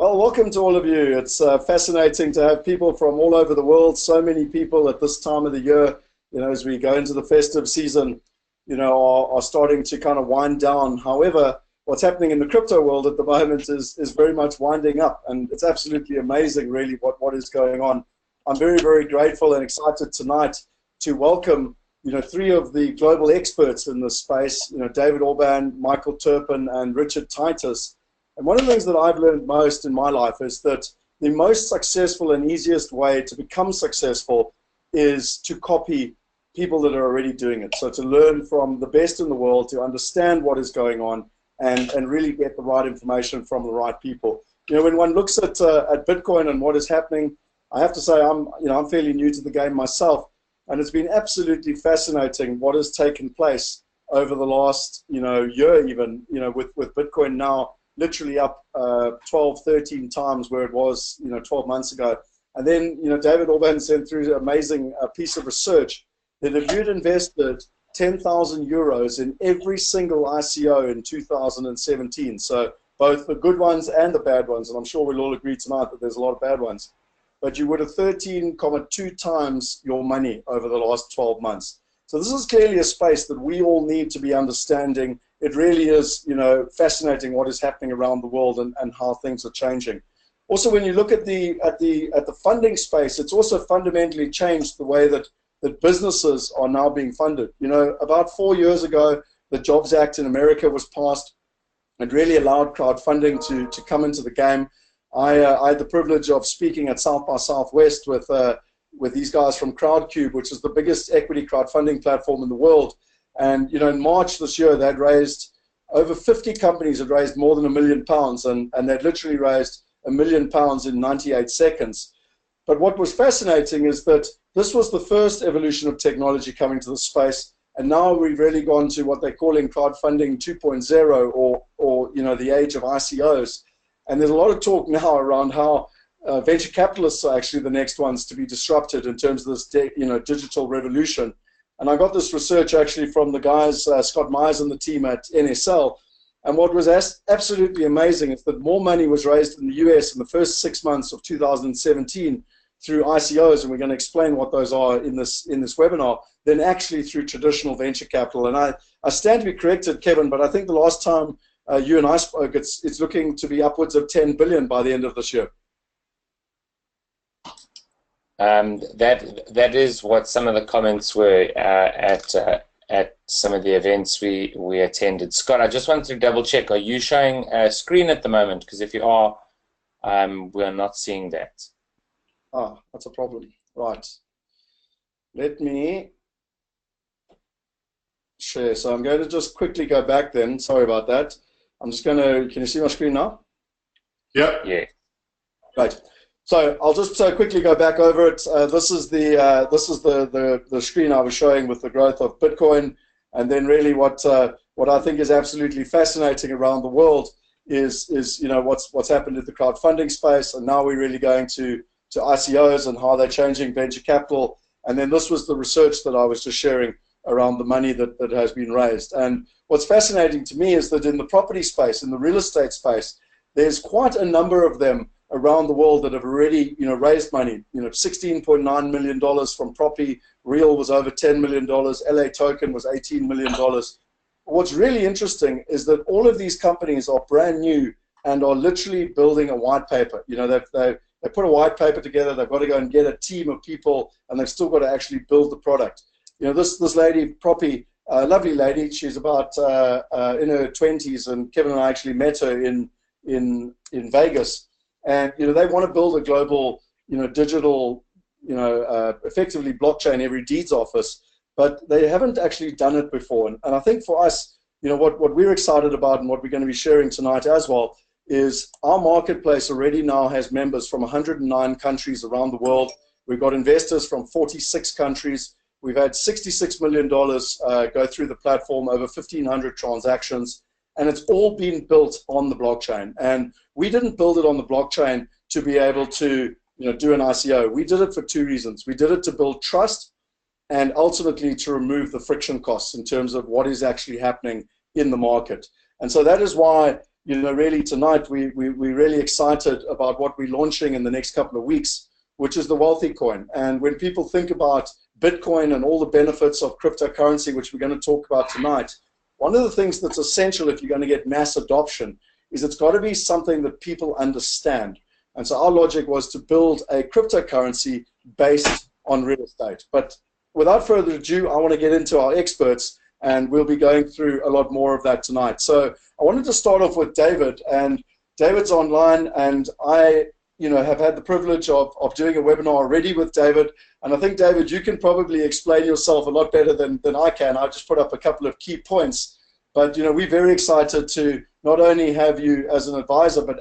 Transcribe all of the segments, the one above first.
Well, welcome to all of you. It's fascinating to have people from all over the world. So many people at this time of the year, as we go into the festive season, are starting to kind of wind down. However, what's happening in the crypto world at the moment is very much winding up, and it's absolutely amazing, really, what is going on. I'm very, very grateful and excited tonight to welcome, three of the global experts in this space, David Orban, Michael Terpin, and Richard Titus. And one of the things that I've learned most in my life is that the most successful and easiest way to become successful is to copy people that are already doing it. So to learn from the best in the world, to understand what is going on, and really get the right information from the right people. When one looks at Bitcoin and what is happening, I have to say I'm fairly new to the game myself, and it's been absolutely fascinating what has taken place over the last year even, with Bitcoin now literally up 12, 13 times where it was 12 months ago. And then David Orban sent through an amazing piece of research that if you'd invested 10,000 euros in every single ICO in 2017, so both the good ones and the bad ones, and I'm sure we'll all agree tonight that there's a lot of bad ones, but you would have 13.2 times your money over the last 12 months. So this is clearly a space that we all need to be understanding. It really is, fascinating what is happening around the world and how things are changing. Also, when you look at the funding space, it's also fundamentally changed the way that businesses are now being funded. About 4 years ago, the Jobs Act in America was passed. It really allowed crowdfunding to come into the game. I had the privilege of speaking at South by Southwest with these guys from Crowdcube, which is the biggest equity crowdfunding platform in the world. And in March this year, they'd raised over 50 companies had raised more than £1 million, and they'd literally raised £1 million in 98 seconds. But what was fascinating is that this was the first evolution of technology coming to the space, and now we've really gone to what they're calling crowdfunding 2.0, or the age of ICOs. And there's a lot of talk now around how venture capitalists are actually the next ones to be disrupted in terms of this digital revolution. And I got this research actually from the guys, Scott Myers and the team at NSL. And what was absolutely amazing is that more money was raised in the US in the first 6 months of 2017 through ICOs, and we're going to explain what those are in this webinar, than actually through traditional venture capital. And I stand to be corrected, Kevin, but I think the last time you and I spoke, it's looking to be upwards of 10 billion by the end of this year. That is what some of the comments were at some of the events we attended. Scott, I just wanted to double check. Are you showing a screen at the moment? Because if you are, we are not seeing that. Ah, that's a problem. Right. Let me share. So I'm going to just quickly go back then. Sorry about that. I'm just going to, can you see my screen now? Yep. Yeah. Right. So I'll just quickly go back over it. This is the screen I was showing with the growth of Bitcoin, and then really what I think is absolutely fascinating around the world is what's happened in the crowdfunding space, and now we're really going to ICOs and how they're changing venture capital. And then this was the research that I was just sharing around the money that has been raised. And what's fascinating to me is that in the property space, in the real estate space, there's quite a number of them around the world that have already raised money. $16.9 million from Property. Real was over $10 million. LA Token was $18 million. What's really interesting is that all of these companies are brand new and are literally building a white paper. They put a white paper together. They've got to go and get a team of people, and they've still got to actually build the product. This lady, Proppy, lovely lady. She's about in her 20s, and Kevin and I actually met her in Vegas. And they want to build a global, digital, effectively blockchain every deeds office, but they haven't actually done it before. And I think for us, what we're excited about and what we're going to be sharing tonight as well is our marketplace already now has members from 109 countries around the world. We've got investors from 46 countries. We've had $66 million go through the platform, over 1,500 transactions, and it's all been built on the blockchain. And we didn't build it on the blockchain to be able to do an ICO. We did it for two reasons. We did it to build trust and ultimately to remove the friction costs in terms of what is actually happening in the market. And so that is why really tonight we're really excited about what we're launching in the next couple of weeks, which is the Wealthy Coin. And when people think about Bitcoin and all the benefits of cryptocurrency, which we're going to talk about tonight, one of the things that's essential if you're going to get mass adoption is it's got to be something that people understand. And so our logic was to build a cryptocurrency based on real estate. But without further ado, I want to get into our experts, and we'll be going through a lot more of that tonight. So I wanted to start off with David, and David's online, and I have had the privilege of doing a webinar already with David. And I think, David, you can probably explain yourself a lot better than I can. I just put up a couple of key points. But, we're very excited to not only have you as an advisor, but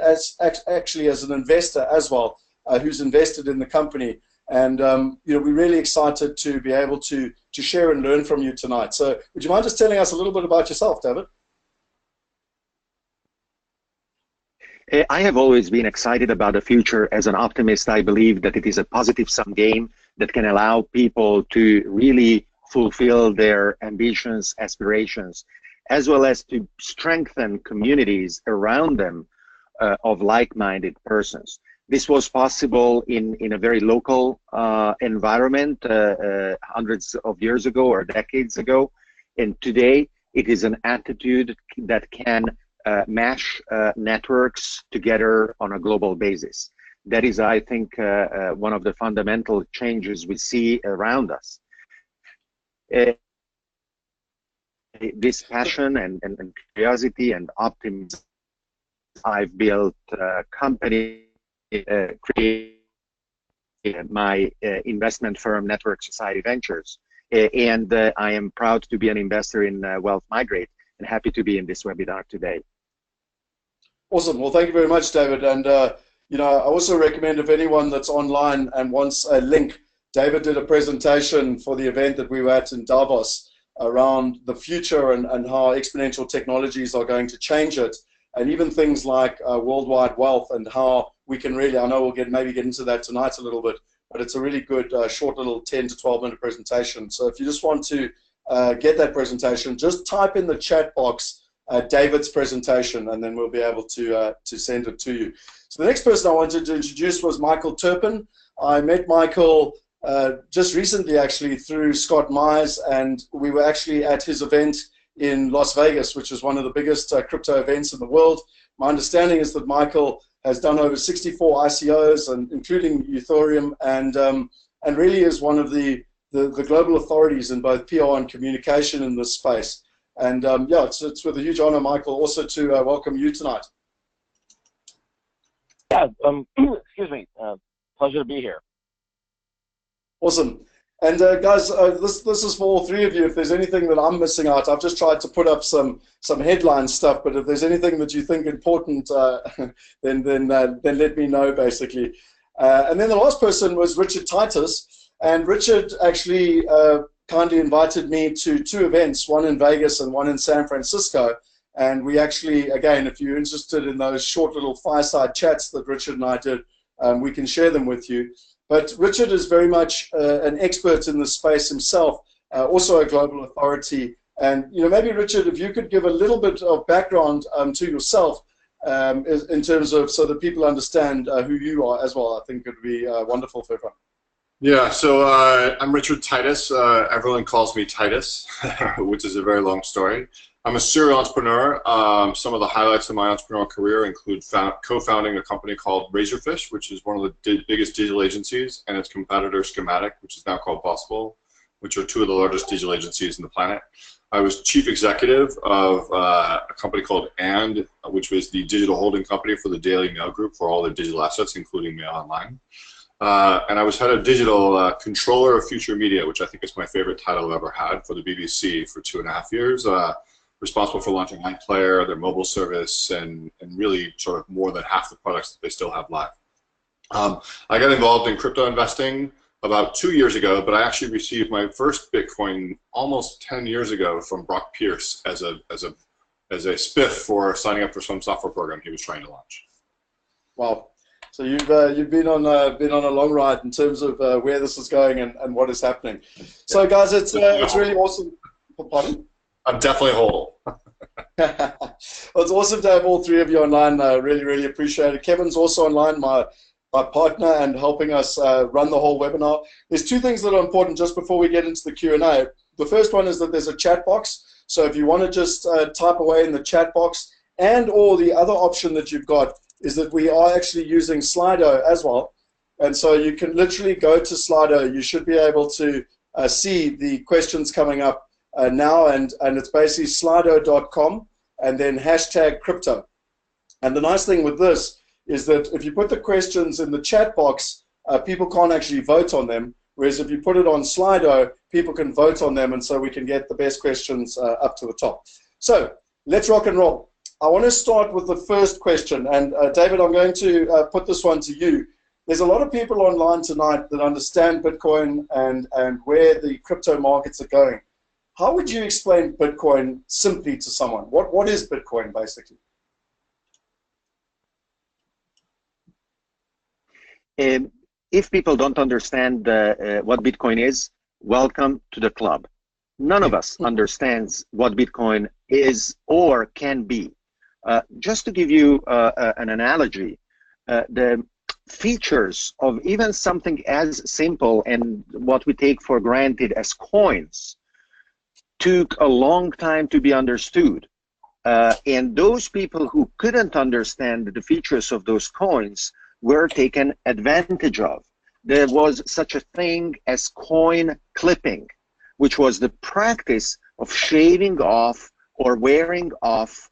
actually as an investor as well, who's invested in the company. And, we're really excited to be able to share and learn from you tonight. So would you mind just telling us a little bit about yourself, David? I have always been excited about the future. As an optimist, I believe that it is a positive-sum game that can allow people to really fulfill their ambitions, aspirations, as well as to strengthen communities around them of like-minded persons. This was possible in a very local environment hundreds of years ago or decades ago. And today, it is an attitude that can mash networks together on a global basis. That is, I think, one of the fundamental changes we see around us. This passion and curiosity and optimism, I've built a company, created my investment firm, Network Society Ventures, and I am proud to be an investor in Wealth Migrate, and happy to be in this webinar today. Awesome. Well, thank you very much, David. And I also recommend if anyone that's online and wants a link, David did a presentation for the event that we were at in Davos around the future and how exponential technologies are going to change it, and even things like worldwide wealth and how we can really, I know we'll maybe get into that tonight a little bit, but it's a really good short little 10 to 12 minute presentation. So if you just want to get that presentation, just type in the chat box David's presentation, and then we'll be able to send it to you. So the next person I wanted to introduce was Michael Terpin. I met Michael just recently, actually, through Scott Myers, and we were actually at his event in Las Vegas, which is one of the biggest crypto events in the world. My understanding is that Michael has done over 64 ICOs, and including Ethereum, and really is one of the global authorities in both PR and communication in this space. And yeah, it's with a huge honor, Michael, also to welcome you tonight. Yeah, excuse me. Pleasure to be here. Awesome. And guys, this is for all three of you. If there's anything that I'm missing out, I've just tried to put up some headline stuff. But if there's anything that you think important, then let me know, basically. And then the last person was Richard Titus, and Richard actually kindly invited me to two events, one in Vegas and one in San Francisco. And we actually, again, if you're interested in those short little fireside chats that Richard and I did, we can share them with you. But Richard is very much an expert in this space himself, also a global authority. And maybe Richard, if you could give a little bit of background to yourself in terms of, so that people understand who you are as well, I think it would be wonderful for everyone. Yeah, so I'm Richard Titus. Everyone calls me Titus, which is a very long story. I'm a serial entrepreneur. Some of the highlights of my entrepreneurial career include co-founding a company called Razorfish, which is one of the biggest digital agencies, and its competitor Schematic, which is now called Possible, which are two of the largest digital agencies on the planet. I was chief executive of a company called And, which was the digital holding company for the Daily Mail Group for all their digital assets, including Mail Online. And I was head of digital controller of future media, which I think is my favorite title I've ever had, for the BBC for 2.5 years. Responsible for launching iPlayer, their mobile service, and really sort of more than half the products that they still have live. I got involved in crypto investing about 2 years ago, but I actually received my first Bitcoin almost 10 years ago from Brock Pierce as a spiff for signing up for some software program he was trying to launch. Wow. So you've been on a long ride in terms of where this is going and what is happening. So guys, it's really awesome. Pardon? I'm definitely whole. Well, it's awesome to have all three of you online. Really, really appreciate it. Kevin's also online, my partner, and helping us run the whole webinar. There's two things that are important just before we get into the Q&A. The first one is that there's a chat box. So if you want to just type away in the chat box, and or the other option that you've got is that we are actually using Slido as well. And so you can literally go to Slido. You should be able to see the questions coming up now, and it's basically slido.com and then #crypto. And the nice thing with this is that if you put the questions in the chat box, people can't actually vote on them, whereas if you put it on Slido, people can vote on them, and so we can get the best questions up to the top. So let's rock and roll. I want to start with the first question, and David, I'm going to put this one to you. There's a lot of people online tonight that understand Bitcoin and where the crypto markets are going. How would you explain Bitcoin simply to someone? What is Bitcoin, basically? If people don't understand what Bitcoin is, welcome to the club. None of us understands what Bitcoin is or can be. Just to give you an analogy, the features of even something as simple and what we take for granted as coins took a long time to be understood. And those people who couldn't understand the features of those coins were taken advantage of. There was such a thing as coin clipping, which was the practice of shaving off or wearing off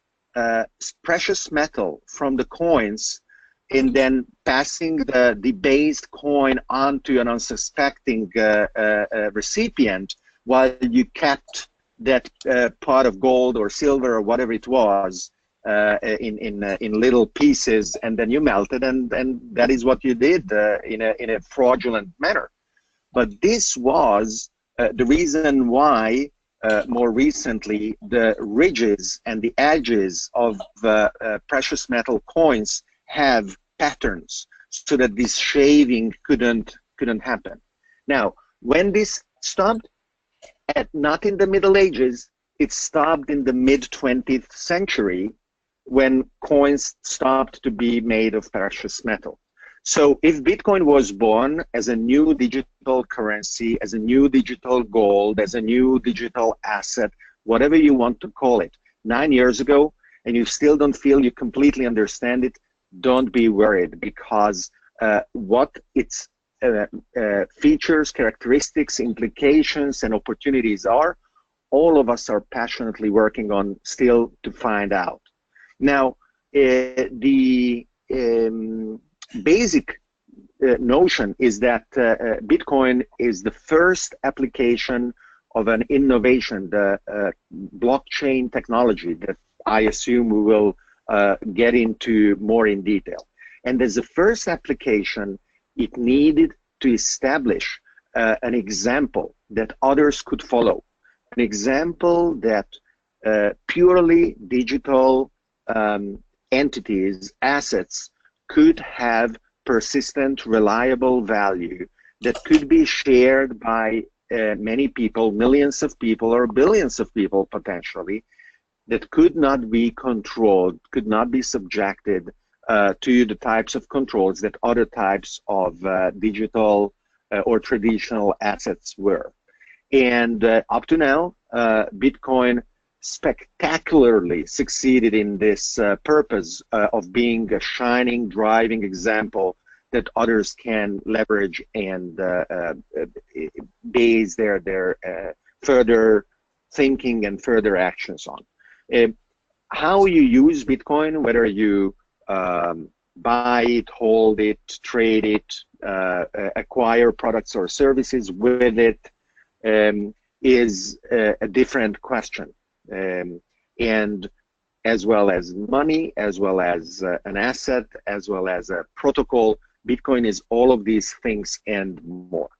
precious metal from the coins and then passing the debased coin onto an unsuspecting recipient while you kept that pot of gold or silver or whatever it was in little pieces, and then you melted, and that is what you did in a fraudulent manner. But this was the reason why more recently the ridges and the edges of precious metal coins have patterns so that this shaving couldn't happen. Now, when this stopped, not in the Middle Ages, it stopped in the mid-20th century when coins stopped to be made of precious metal. So if Bitcoin was born as a new digital currency, as a new digital gold, as a new digital asset, whatever you want to call it, 9 years ago, and you still don't feel you completely understand it, don't be worried, because what its features, characteristics, implications, and opportunities are, all of us are passionately working on still to find out. Now, the basic notion is that Bitcoin is the first application of an innovation, the blockchain technology that I assume we will get into more in detail. And as the first application, it needed to establish an example that others could follow, an example that purely digital entities, assets, could have persistent, reliable value that could be shared by many people, millions of people, or billions of people potentially, that could not be controlled, could not be subjected to the types of controls that other types of digital or traditional assets were. And up to now, Bitcoin spectacularly succeeded in this purpose of being a shining, driving example that others can leverage and base their further thinking and further actions on. How you use Bitcoin, whether you buy it, hold it, trade it, acquire products or services with it, is a different question. And as well as money, as well as an asset, as well as a protocol, Bitcoin is all of these things and more.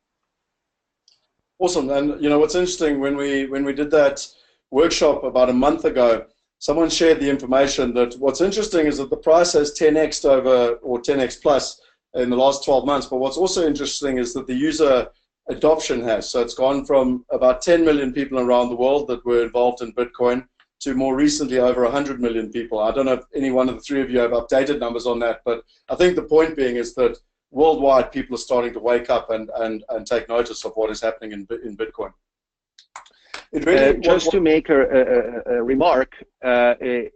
Awesome. And you know what's interesting, when we did that workshop about a month ago, someone shared the information that what's interesting is that the price has 10x over, or 10x plus in the last 12 months. But what's also interesting is that the user adoption has. So it's gone from about 10 million people around the world that were involved in Bitcoin to more recently over 100 million people. I don't know if any one of the three of you have updated numbers on that, but I think the point being is that worldwide people are starting to wake up and take notice of what is happening in Bitcoin. It really, just to make a remark, I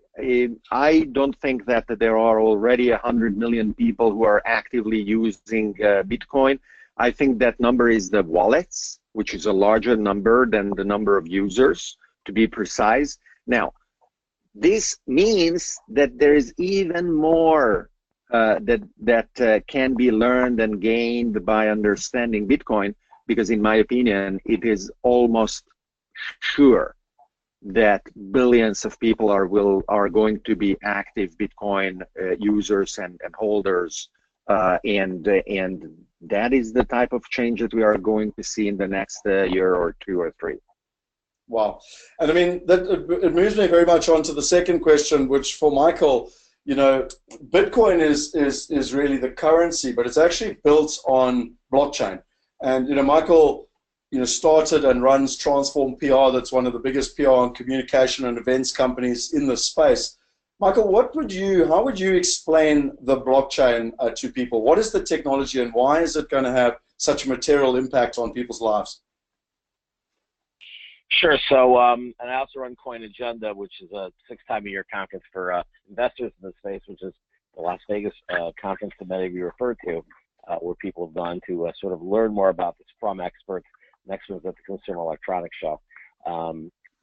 don't think that there are already 100 million people who are actively using Bitcoin. I think that number is the wallets, which is a larger number than the number of users, to be precise. Now, this means that there is even more that can be learned and gained by understanding Bitcoin, because in my opinion, it is almost sure that billions of people are going to be active Bitcoin users and holders, and that is the type of change that we are going to see in the next year or two or three. Wow. And I mean, it moves me very much on to the second question, which for Michael, you know, Bitcoin is really the currency, but it's actually built on blockchain. And, you know, Michael, you know, started and runs Transform PR. That's one of the biggest PR and communication and events companies in the space. Michael, how would you explain the blockchain to people? What is the technology and why is it going to have such a material impact on people's lives? Sure. So, and I also run Coin Agenda, which is a 6-time-a-year conference for investors in the space, which is the Las Vegas conference that many of you referred to, where people have gone to sort of learn more about this from experts. Next one's at the Consumer Electronics Show.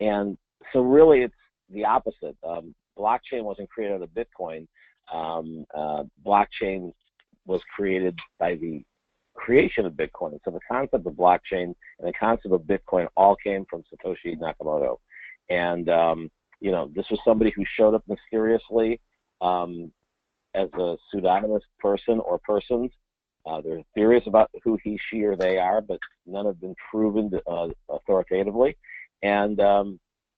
And so really it's the opposite. Blockchain wasn't created out of Bitcoin. Blockchain was created by the creation of Bitcoin. So the concept of blockchain and the concept of Bitcoin all came from Satoshi Nakamoto. And, you know, this was somebody who showed up mysteriously as a pseudonymous person or persons. There's theories about who he, she, or they are, but none have been proven authoritatively. And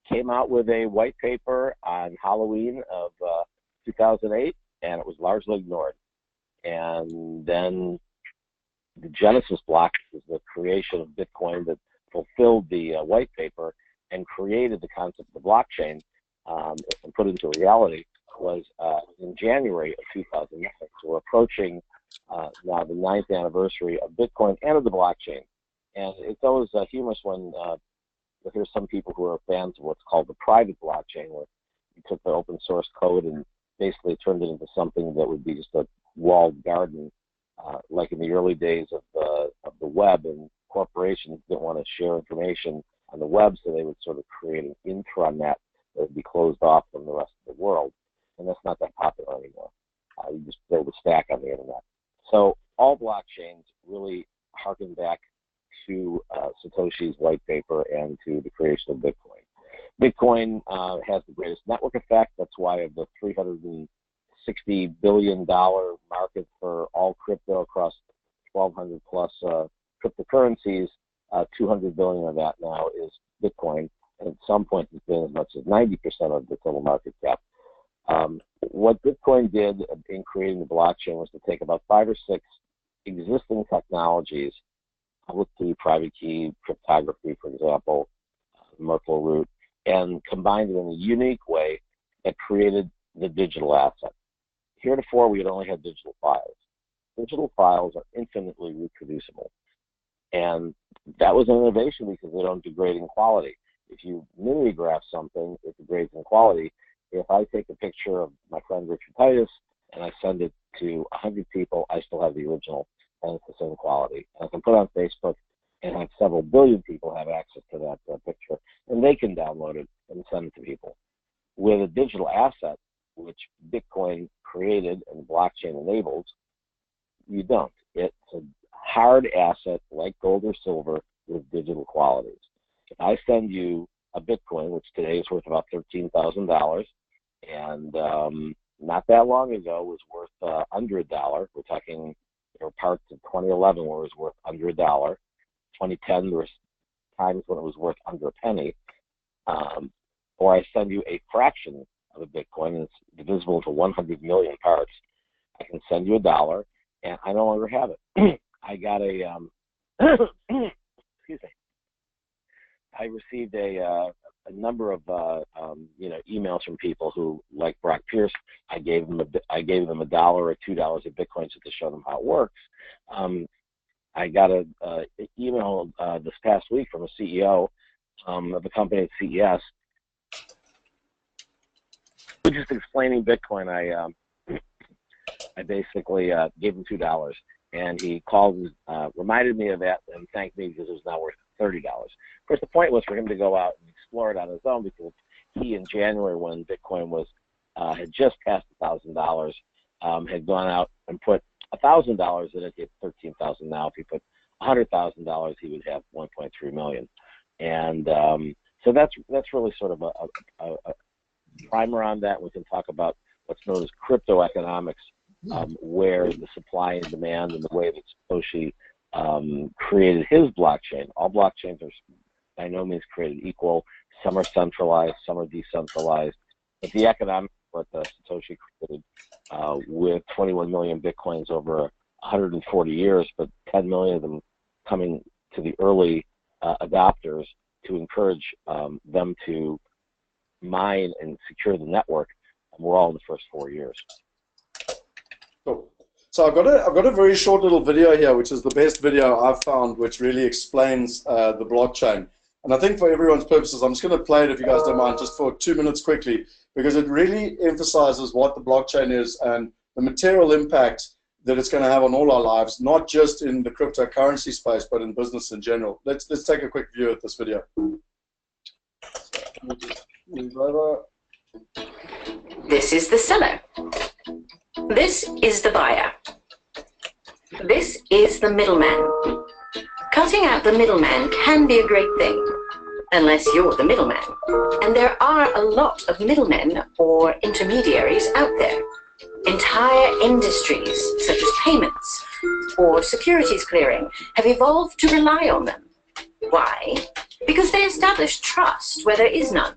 came out with a white paper on Halloween of 2008, and it was largely ignored. And then the Genesis block is the creation of Bitcoin that fulfilled the white paper and created the concept of blockchain and put it into reality was in January of 2009. So we're approaching now the 9th anniversary of Bitcoin and of the blockchain. And it's always humorous when there's some people who are fans of what's called the private blockchain, where you took the open source code and basically turned it into something that would be just a walled garden, like in the early days of the web, and corporations didn't want to share information on the web, so they would sort of create an intranet that would be closed off from the rest of the world. And that's not that popular anymore. You just build a stack on the internet. So all blockchains really harken back to Satoshi's white paper and to the creation of Bitcoin. Bitcoin has the greatest network effect. That's why of the $360 billion market for all crypto across 1,200 plus cryptocurrencies, 200 billion of that now is Bitcoin. And at some point it's been as much as 90% of the total market cap. What Bitcoin did in creating the blockchain was to take about 5 or 6 existing technologies, public key, private key, cryptography, for example, Merkle root, and combined it in a unique way that created the digital asset. Heretofore, we had only had digital files. Digital files are infinitely reproducible. And that was an innovation because they don't degrade in quality. If you mimeograph something, it degrades in quality. If I take a picture of my friend Richard Titus and I send it to 100 people, I still have the original and it's the same quality. And I can put it on Facebook and have several billion people have access to that picture, and they can download it and send it to people. With a digital asset, which Bitcoin created and blockchain enables, you don't. It's a hard asset like gold or silver with digital qualities. If I send you a Bitcoin, which today is worth about $13,000, and not that long ago was worth under $1. We're talking, there were parts of 2011 where it was worth under $1. 2010, there was times when it was worth under a penny. Or I send you a fraction of a Bitcoin, and it's divisible into 100 million parts. I can send you $1, and I no longer have it. I got a, excuse me. I received a number of emails from people who, like Brock Pierce, I gave them $1 or $2 of Bitcoin just to show them how it works. I got an email this past week from a CEO of a company at CES, just explaining Bitcoin. I basically gave him $2, and he called and reminded me of that and thanked me because it was now worth $30. Of course, the point was for him to go out and explore it on his own, because he, in January, when Bitcoin was had just passed $1,000, had gone out and put $1,000 in it. He had $13,000 now. If he put $100,000, he would have $1.3 million. And so that's really sort of a primer on that. We can talk about what's known as crypto economics, where the supply and demand and the way that Satoshi created his blockchain. All blockchains are by no means created equal. Some are centralized, some are decentralized. But the economics what Satoshi created with 21 million Bitcoins over 140 years, but 10 million of them coming to the early adopters to encourage them to mine and secure the network. And we're all in the first 4 years. Cool. So I've got a very short little video here, which is the best video I've found, which really explains the blockchain. And I think for everyone's purposes, I'm just going to play it, if you guys don't mind, just for 2 minutes quickly, because it really emphasizes what the blockchain is and the material impact that it's going to have on all our lives, not just in the cryptocurrency space, but in business in general. Let's take a quick view at this video. Move over. This is the seller. This is the buyer. This is the middleman. Cutting out the middleman can be a great thing, unless you're the middleman. And there are a lot of middlemen or intermediaries out there. Entire industries, such as payments or securities clearing, have evolved to rely on them. Why? Because they establish trust where there is none.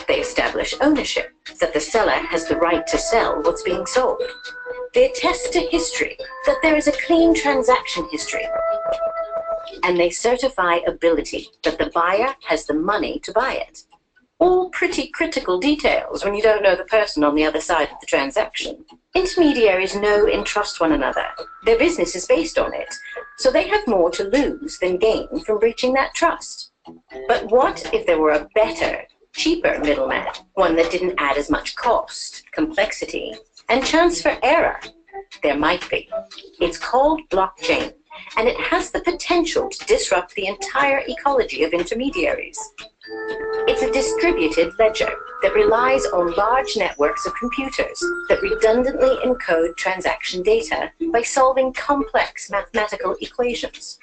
They establish ownership, that the seller has the right to sell what's being sold. They attest to history, that there is a clean transaction history. And they certify ability, that the buyer has the money to buy it. All pretty critical details when you don't know the person on the other side of the transaction. Intermediaries know and trust one another. Their business is based on it, so they have more to lose than gain from breaching that trust. But what if there were a better, cheaper middleman, one that didn't add as much cost, complexity, and chance for error? There might be. It's called blockchain, and it has the potential to disrupt the entire ecology of intermediaries. It's a distributed ledger that relies on large networks of computers that redundantly encode transaction data by solving complex mathematical equations.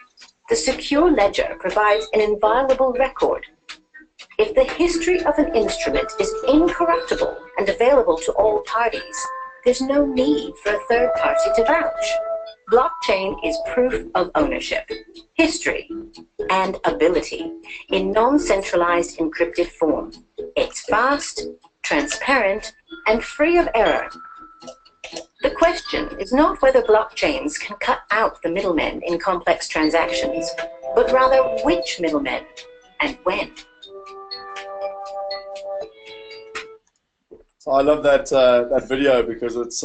The secure ledger provides an inviolable record. If the history of an instrument is incorruptible and available to all parties, there's no need for a third party to vouch. Blockchain is proof of ownership, history, and ability in non-centralized encrypted form. It's fast, transparent, and free of error. The question is not whether blockchains can cut out the middlemen in complex transactions, but rather which middlemen and when. So I love that that video because it's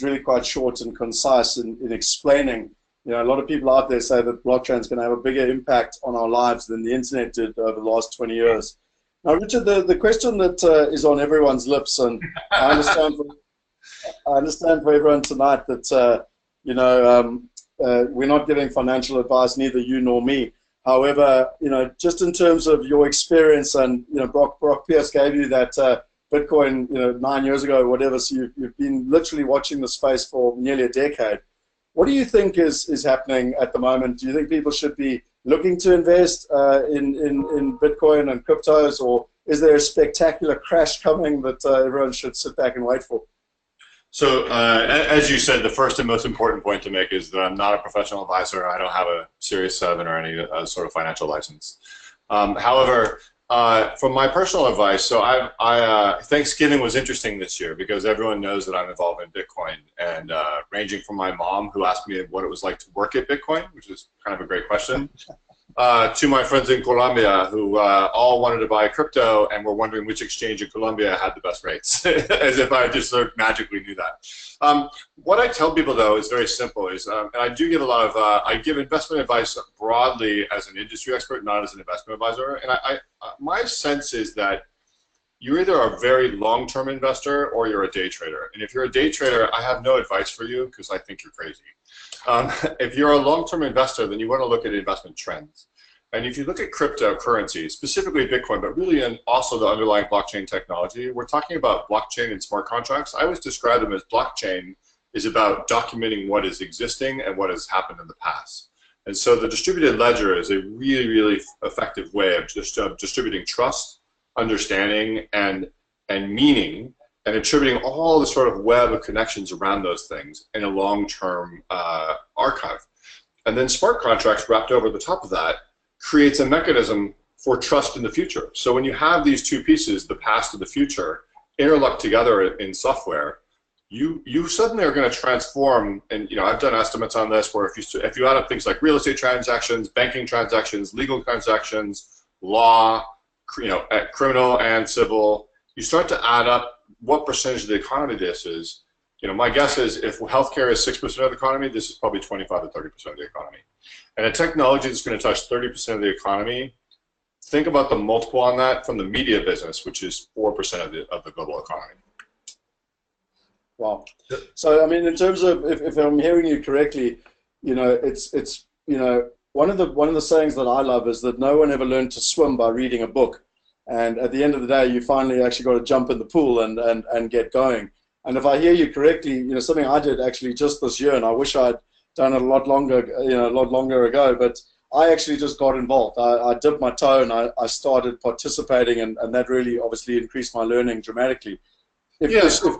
really quite short and concise in explaining. You know, a lot of people out there say that blockchain is going to have a bigger impact on our lives than the internet did over the last 20 years. Now, Richard, the question that is on everyone's lips, and I understand for everyone tonight that you know, we're not giving financial advice, neither you nor me. However, you know, just in terms of your experience, and you know, Brock Pierce gave you that Bitcoin, you know, 9 years ago or whatever. So you've been literally watching the space for nearly a decade. What do you think is happening at the moment? Do you think people should be looking to invest in Bitcoin and cryptos, or is there a spectacular crash coming that everyone should sit back and wait for? So as you said, the first and most important point to make is that I'm not a professional advisor. I don't have a Series 7 or any sort of financial license. However, from my personal advice, so Thanksgiving was interesting this year because everyone knows that I'm involved in Bitcoin, and ranging from my mom, who asked me what it was like to work at Bitcoin, which is kind of a great question, to my friends in Colombia who all wanted to buy crypto and were wondering which exchange in Colombia had the best rates, as if I just sort of magically knew that. What I tell people, though, is very simple. And I do give a lot of, I give investment advice broadly as an industry expert, not as an investment advisor. And my sense is that you're either a very long-term investor or you're a day trader. And if you're a day trader, I have no advice for you because I think you're crazy. If you're a long-term investor, then you want to look at investment trends. And if you look at cryptocurrency, specifically Bitcoin, but really also the underlying blockchain technology, we're talking about blockchain and smart contracts. I always describe them as blockchain is about documenting what is existing and what has happened in the past. And so the distributed ledger is a really, really effective way of just distributing trust, understanding, and meaning, and attributing all the sort of web of connections around those things in a long-term archive. And then smart contracts wrapped over the top of that creates a mechanism for trust in the future. So when you have these two pieces, the past and the future, interlocked together in software, you suddenly are going to transform. And I've done estimates on this where if you add up things like real estate transactions, banking transactions, legal transactions, law, criminal and civil, you start to add up what percentage of the economy this is. My guess is if healthcare is 6% of the economy, this is probably 25 to 30% of the economy. And a technology that's going to touch 30% of the economy, think about the multiple on that from the media business, which is 4% of the global economy. Wow. So, I mean, in terms of, if I'm hearing you correctly, it's one of the sayings that I love is that no one ever learned to swim by reading a book. And at the end of the day, you finally actually got to jump in the pool and get going. And if I hear you correctly, something I did actually just this year, and I wish I'd done it a lot longer ago, but I actually just got involved. I dipped my toe and I started participating, and that really obviously increased my learning dramatically. If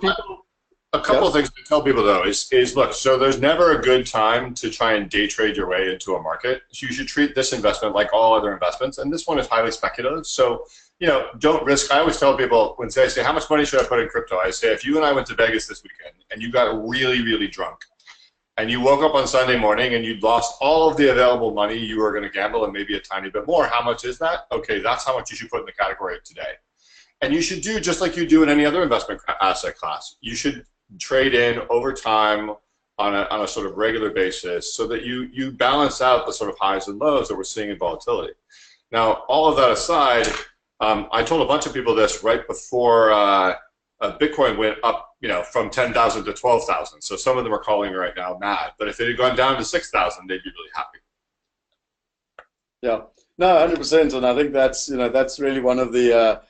people, a couple of things to tell people though is look, so there's never a good time to try and day trade your way into a market. So you should treat this investment like all other investments, and this one is highly speculative. So don't risk. I always tell people when they say, how much money should I put in crypto? I say, if you and I went to Vegas this weekend and you got really, really drunk and you woke up on Sunday morning and you'd lost all of the available money you were going to gamble and maybe a tiny bit more, how much is that? Okay, that's how much you should put in the category of today. And you should do just like you do in any other investment asset class. You should trade in over time on a sort of regular basis so that you balance out the sort of highs and lows that we're seeing in volatility. Now, all of that aside, I told a bunch of people this right before Bitcoin went up, from 10,000 to 12,000. So some of them are calling me right now mad. But if it had gone down to 6,000, they'd be really happy. Yeah, no, 100%. And I think that's that's really one of the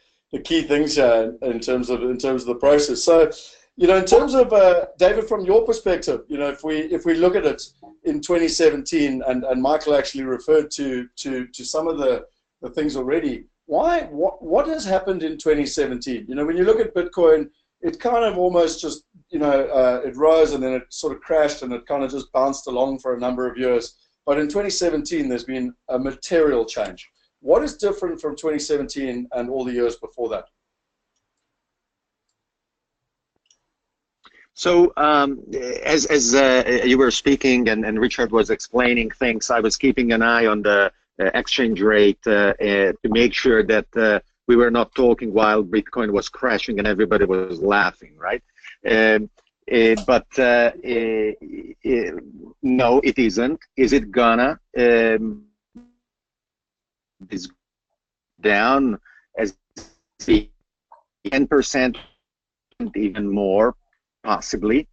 key things here in terms of the process. So, in terms of David, from your perspective, if we look at it in 2017, and Michael actually referred to some of the things already. What has happened in 2017? When you look at Bitcoin, it kind of almost just, it rose and then it sort of crashed and it kind of just bounced along for a number of years. But in 2017, there's been a material change. What is different from 2017 and all the years before that? So as you were speaking and Richard was explaining things, I was keeping an eye on the exchange rate to make sure that we were not talking while Bitcoin was crashing and everybody was laughing, right? But no, it isn't. Is it gonna is down as 10%, even more, possibly?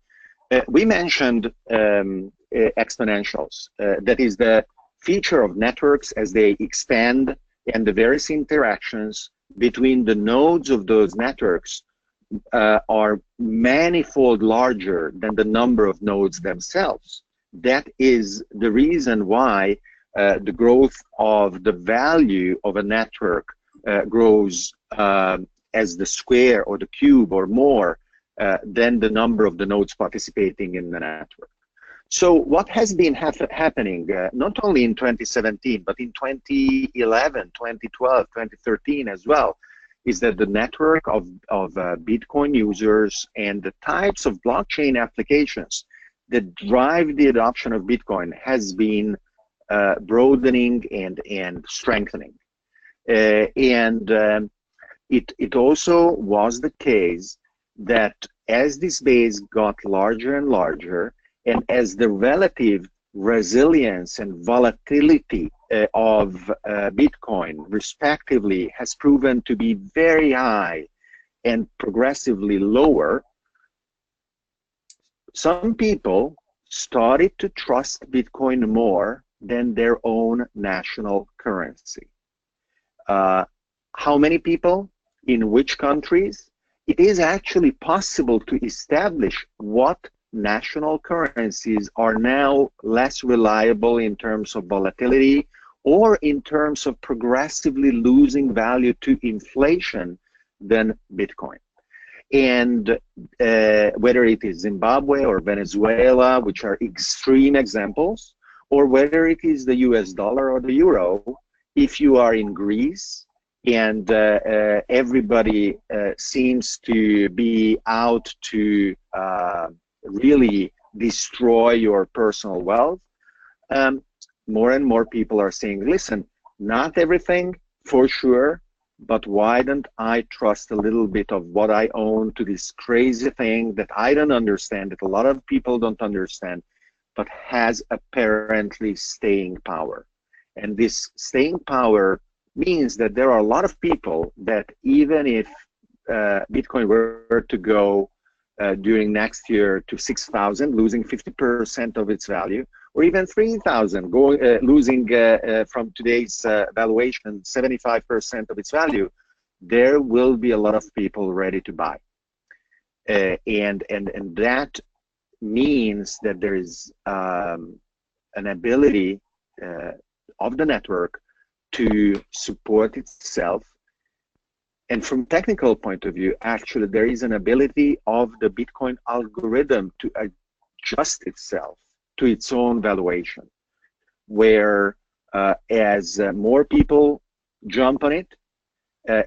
We mentioned exponentials. That is the feature of networks as they expand, and the various interactions between the nodes of those networks are manifold larger than the number of nodes themselves. That is the reason why the growth of the value of a network grows as the square or the cube or more than the number of the nodes participating in the network. So what has been happening, not only in 2017, but in 2011, 2012, 2013 as well, is that the network of Bitcoin users and the types of blockchain applications that drive the adoption of Bitcoin has been broadening and strengthening. It also was the case that as this base got larger and larger, and as the relative resilience and volatility of Bitcoin, respectively, has proven to be very high and progressively lower, some people started to trust Bitcoin more than their own national currency. How many people? In which countries? It is actually possible to establish what national currencies are now less reliable in terms of volatility or in terms of progressively losing value to inflation than Bitcoin. And whether it is Zimbabwe or Venezuela, which are extreme examples, or whether it is the US dollar or the euro, if you are in Greece and everybody seems to be out to really destroy your personal wealth, more and more people are saying, listen, not everything for sure, but why don't I trust a little bit of what I own to this crazy thing that I don't understand, that a lot of people don't understand, but has apparently staying power. And this staying power means that there are a lot of people that even if Bitcoin were to go during next year to 6,000, losing 50% of its value, or even 3,000, losing from today's valuation 75% of its value, there will be a lot of people ready to buy. And that means that there is an ability of the network to support itself. And from technical point of view, actually, there is an ability of the Bitcoin algorithm to adjust itself to its own valuation, where as more people jump on it,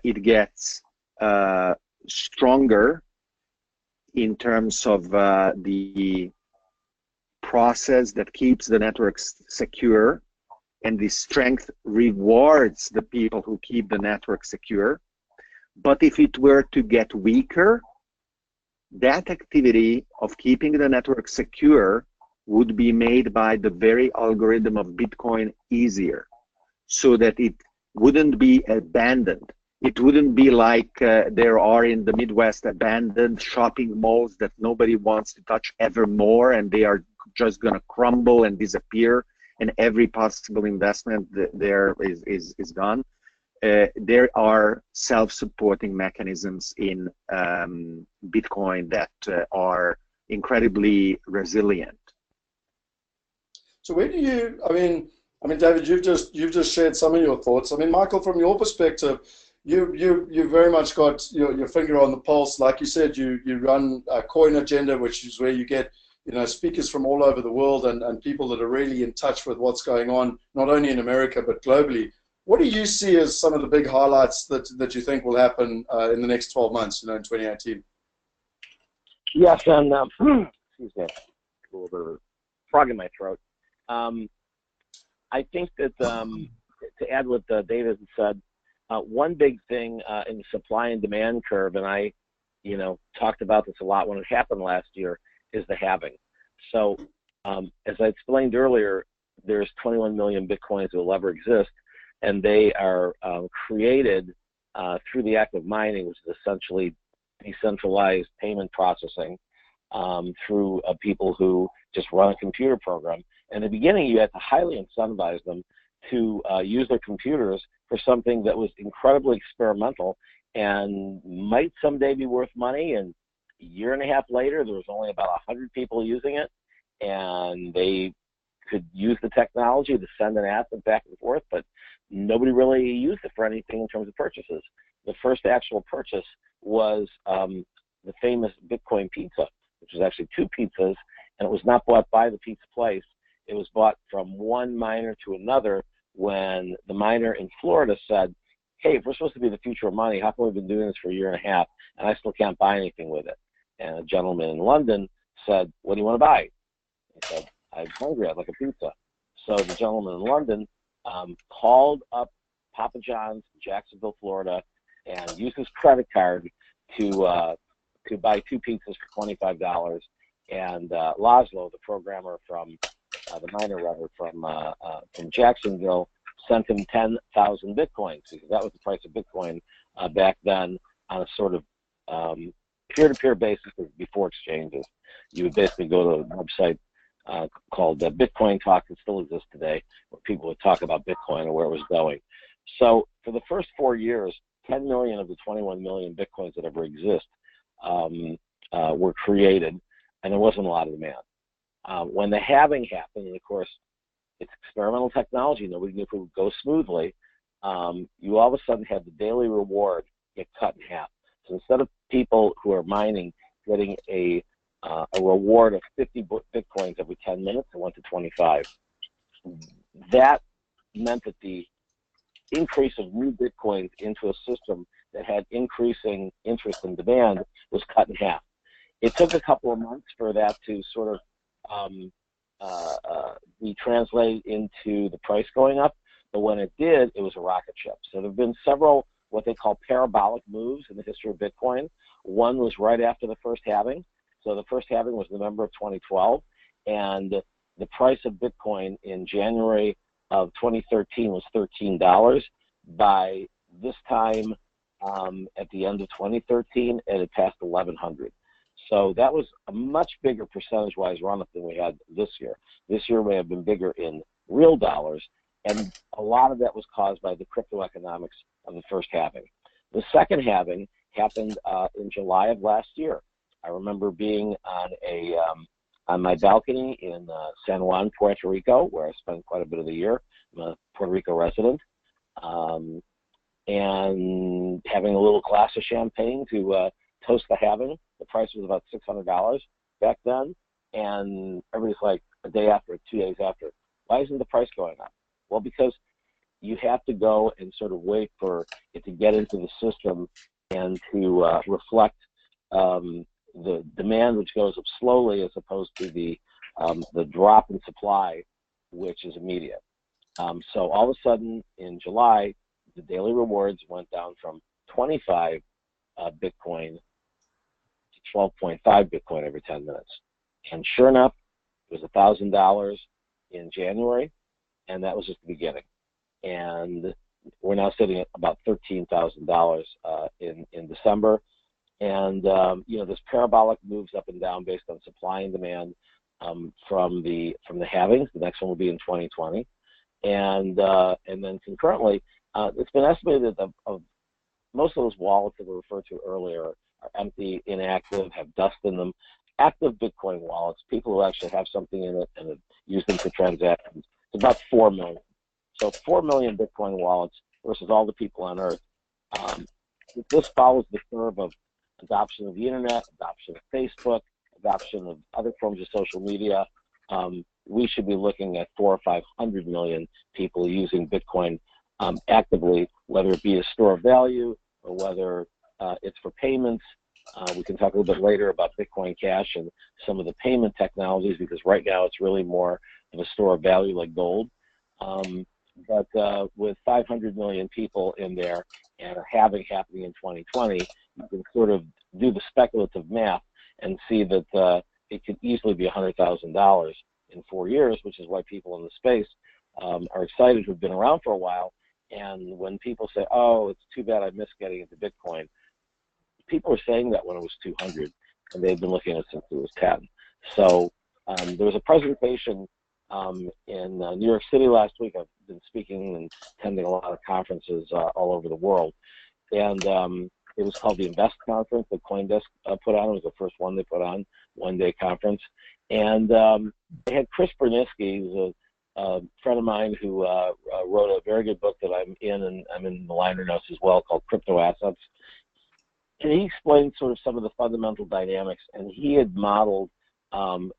it gets stronger in terms of the process that keeps the networks secure, and the strength rewards the people who keep the network secure. But if it were to get weaker, that activity of keeping the network secure would be made by the very algorithm of Bitcoin easier, so that it wouldn't be abandoned. It wouldn't be like there are in the Midwest abandoned shopping malls that nobody wants to touch ever more, and they are just going to crumble and disappear, and every possible investment there is gone. There are self-supporting mechanisms in Bitcoin that are incredibly resilient. So where do you? I mean, David, you've just shared some of your thoughts. I mean, Michael, from your perspective, you very much got your finger on the pulse. Like you said, you run a Coin Agenda, which is where you get speakers from all over the world and people that are really in touch with what's going on, not only in America but globally. What do you see as some of the big highlights that you think will happen in the next 12 months, in 2018? Yes, and excuse me, a little bit of a frog in my throat. I think that to add what David said, one big thing in the supply and demand curve, and I, talked about this a lot when it happened last year, is the halving. So, as I explained earlier, there's 21 million Bitcoins that will ever exist, and they are created through the act of mining, which is essentially decentralized payment processing through people who just run a computer program. In the beginning, you had to highly incentivize them to use their computers for something that was incredibly experimental and might someday be worth money. And a year and a half later, there was only about 100 people using it, and they could use the technology to send an asset back and forth, but nobody really used it for anything in terms of purchases. The first actual purchase was the famous Bitcoin pizza, which was actually 2 pizzas, and it was not bought by the pizza place. It was bought from one miner to another when the miner in Florida said, hey, if we're supposed to be the future of money, how come we've been doing this for a year and a half and I still can't buy anything with it? And a gentleman in London said, what do you want to buy? He said, I'm hungry, I'd like a pizza. So the gentleman in London called up Papa John's, Jacksonville, Florida, and used his credit card to buy 2 pizzas for $25. And Laszlo, the programmer from the miner rather from Jacksonville, sent him 10,000 bitcoins, because that was the price of Bitcoin back then, on a sort of peer-to-peer basis before exchanges. You would basically go to a website called Bitcoin Talk, that still exists today, where people would talk about Bitcoin and where it was going. So for the first 4 years, 10 million of the 21 million Bitcoins that ever exist were created, and there wasn't a lot of demand. When the halving happened, and of course, it's experimental technology, nobody knew if it would go smoothly, you all of a sudden had the daily reward get cut in half. So instead of people who are mining getting a reward of 50 Bitcoins every 10 minutes, it went to 25. That meant that the increase of new Bitcoins into a system that had increasing interest and demand was cut in half. It took a couple of months for that to sort of be translated into the price going up, but when it did, it was a rocket ship. So there have been several what they call parabolic moves in the history of Bitcoin. One was right after the first halving. So the first halving was November of 2012, and the price of Bitcoin in January of 2013 was $13. By this time, at the end of 2013, it had passed 1,100. So that was a much bigger percentage-wise run-up than we had this year. This year may have been bigger in real dollars, and a lot of that was caused by the crypto economics of the first halving. The second halving happened in July of last year. I remember being on my balcony in San Juan, Puerto Rico, where I spent quite a bit of the year. I'm a Puerto Rico resident, and having a little glass of champagne to toast the halving. The price was about $600 back then, and everybody's like, a day after, 2 days after, why isn't the price going up? Well, because you have to go and sort of wait for it to get into the system and to reflect the demand, which goes up slowly, as opposed to the drop in supply, which is immediate. So all of a sudden, in July, the daily rewards went down from 25 Bitcoin to 12.5 Bitcoin every 10 minutes. And sure enough, it was $1,000 in January, and that was just the beginning. And we're now sitting at about $13,000 in December. And you know, this parabolic moves up and down based on supply and demand from the halvings. The next one will be in 2020, and then concurrently, it's been estimated that of most of those wallets that were referred to earlier are empty, inactive, have dust in them. Active Bitcoin wallets, people who actually have something in it and use them for transactions, it's about 4 million. So 4 million Bitcoin wallets versus all the people on Earth. This follows the curve of adoption of the internet, adoption of Facebook, adoption of other forms of social media. We should be looking at 400 or 500 million people using Bitcoin actively, whether it be a store of value or whether it's for payments. We can talk a little bit later about Bitcoin Cash and some of the payment technologies, because right now it's really more of a store of value like gold. But with 500 million people in there and a halving happening in 2020, you can sort of do the speculative math and see that it could easily be $100,000 in 4 years, which is why people in the space are excited, who've been around for a while. And when people say, oh, it's too bad I missed getting into Bitcoin, people were saying that when it was 200, and they've been looking at it since it was 10. So there was a presentation in New York City last week. I've been speaking and attending a lot of conferences all over the world. And it was called the Invest Conference that CoinDesk put on. It was the first one they put on, one-day conference. And they had Chris Berniski, who's a friend of mine who wrote a very good book that I'm in, and I'm in the liner notes as well, called Crypto Assets. And he explained sort of some of the fundamental dynamics, and he had modeled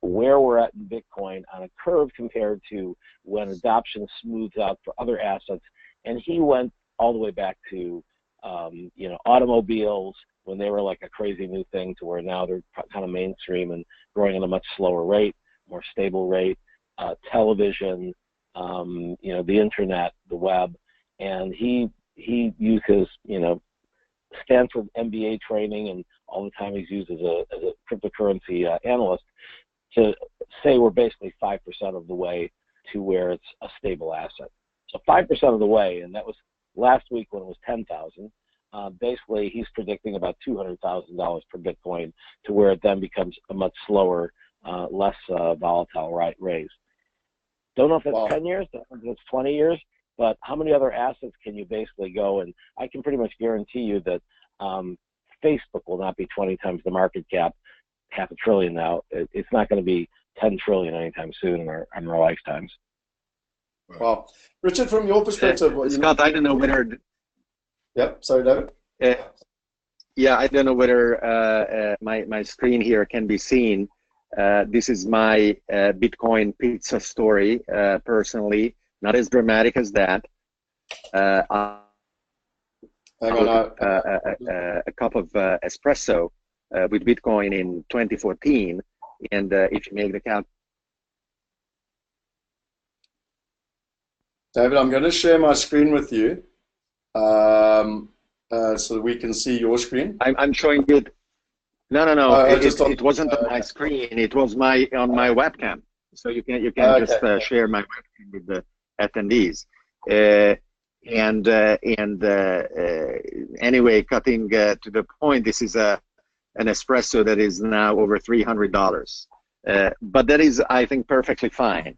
where we're at in Bitcoin on a curve compared to when adoption smooths out for other assets. And he went all the way back to you know, automobiles, when they were like a crazy new thing, to where now they're kind of mainstream and growing at a much slower rate, more stable rate. Television, you know, the internet, the web, and he uses, you know, Stanford MBA training and all the time he's used as a cryptocurrency analyst to say we're basically 5% of the way to where it's a stable asset. So 5% of the way, and that was last week when it was 10,000. Basically, he's predicting about $200,000 per Bitcoin to where it then becomes a much slower, less volatile raise. Don't know if it's 10 years, don't know if it's 20 years, but how many other assets can you basically go? And I can pretty much guarantee you that Facebook will not be 20 times the market cap, $500 billion now. It's not going to be 10 trillion anytime soon in our lifetimes. Wow. Richard, from your perspective... Scott, I don't know whether... Yep, sorry, David. Yeah, I don't know whether my screen here can be seen. This is my Bitcoin pizza story, personally. Not as dramatic as that. Hang on. A cup of espresso with Bitcoin in 2014, and if you make the count. David, I'm going to share my screen with you so that we can see your screen. I'm showing it. No. It wasn't on my screen. It was on my webcam. So you can just share my webcam with the attendees. Anyway, cutting to the point, this is an espresso that is now over $300. But that is, I think, perfectly fine.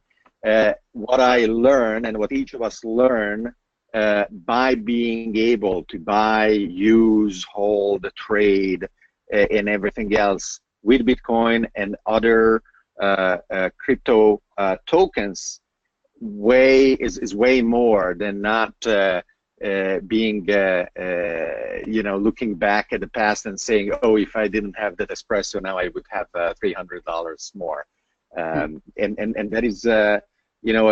What I learn and what each of us learn by being able to buy, use, hold, trade, and everything else with Bitcoin and other crypto tokens is way more than not being looking back at the past and saying, oh, if I didn't have that espresso now I would have $300 more. And that is a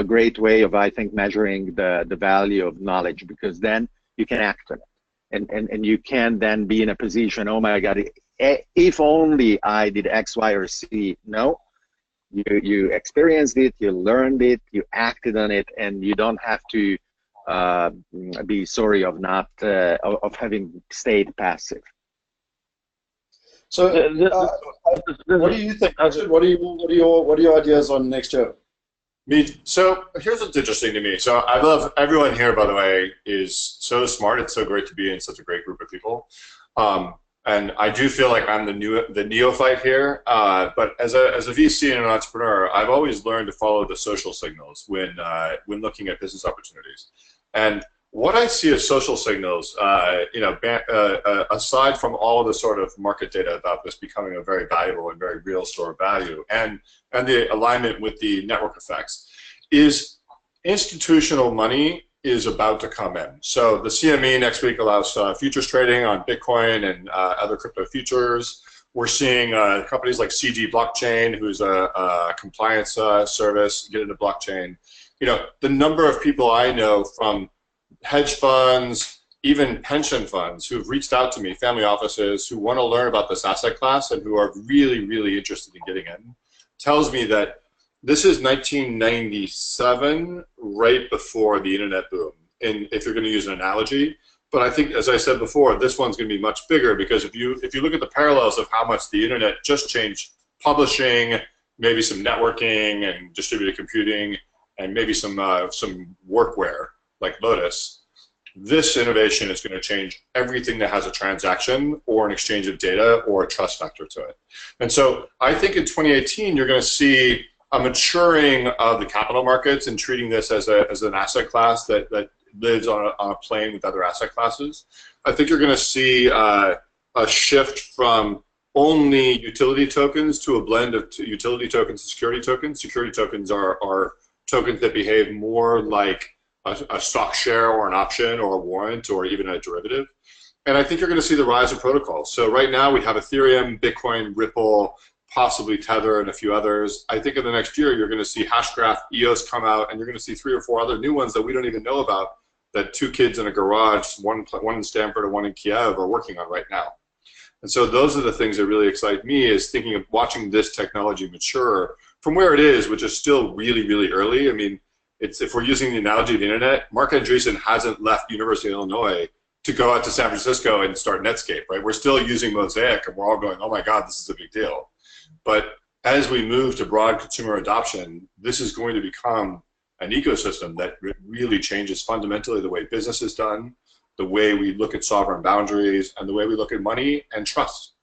great way of, I think, measuring the value of knowledge, because then you can act on it, and you can then be in a position, oh my God, if only I did X, Y, or Z. No, you experienced it, you learned it, you acted on it, and you don't have to be sorry of not of having stayed passive. So, what do you think? What are your ideas on next year? So here's what's interesting to me. So I love everyone here, by the way, is so smart. It's so great to be in such a great group of people. And I do feel like I'm the neophyte here. But as a VC and an entrepreneur, I've always learned to follow the social signals when looking at business opportunities. And what I see as social signals, aside from all of the sort of market data about this becoming a very valuable and very real store of value, and the alignment with the network effects, is institutional money is about to come in. So the CME next week allows futures trading on Bitcoin and other crypto futures. We're seeing companies like CG Blockchain, who's a compliance service, get into blockchain. The number of people I know from hedge funds, even pension funds, who've reached out to me, family offices, who want to learn about this asset class and who are really, really interested in getting in, tells me that this is 1997, right before the internet boom, and if you're going to use an analogy. But I think, as I said before, this one's going to be much bigger, because if you look at the parallels of how much the internet just changed publishing, maybe some networking and distributed computing, and maybe some workwear like Lotus, this innovation is going to change everything that has a transaction or an exchange of data or a trust factor to it. And so I think in 2018 you're going to see a maturing of the capital markets and treating this as an asset class that lives on a plane with other asset classes. I think you're going to see a shift from only utility tokens to a blend of utility tokens and security tokens. Security tokens are tokens that behave more like a stock share or an option or a warrant or even a derivative. And I think you're going to see the rise of protocols. So right now we have Ethereum, Bitcoin, Ripple, possibly Tether, and a few others. I think in the next year you're going to see Hashgraph, EOS come out, and you're going to see 3 or 4 other new ones that we don't even know about, that 2 kids in a garage, one in Stanford and one in Kiev, are working on right now. And so those are the things that really excite me, is thinking of watching this technology mature from where it is, which is still really, really early. I mean, if we're using the analogy of the internet, Mark Andreessen hasn't left University of Illinois to go out to San Francisco and start Netscape, right? We're still using Mosaic, and we're all going, oh my God, this is a big deal. But as we move to broad consumer adoption, this is going to become an ecosystem that really changes fundamentally the way business is done, the way we look at sovereign boundaries, and the way we look at money and trust.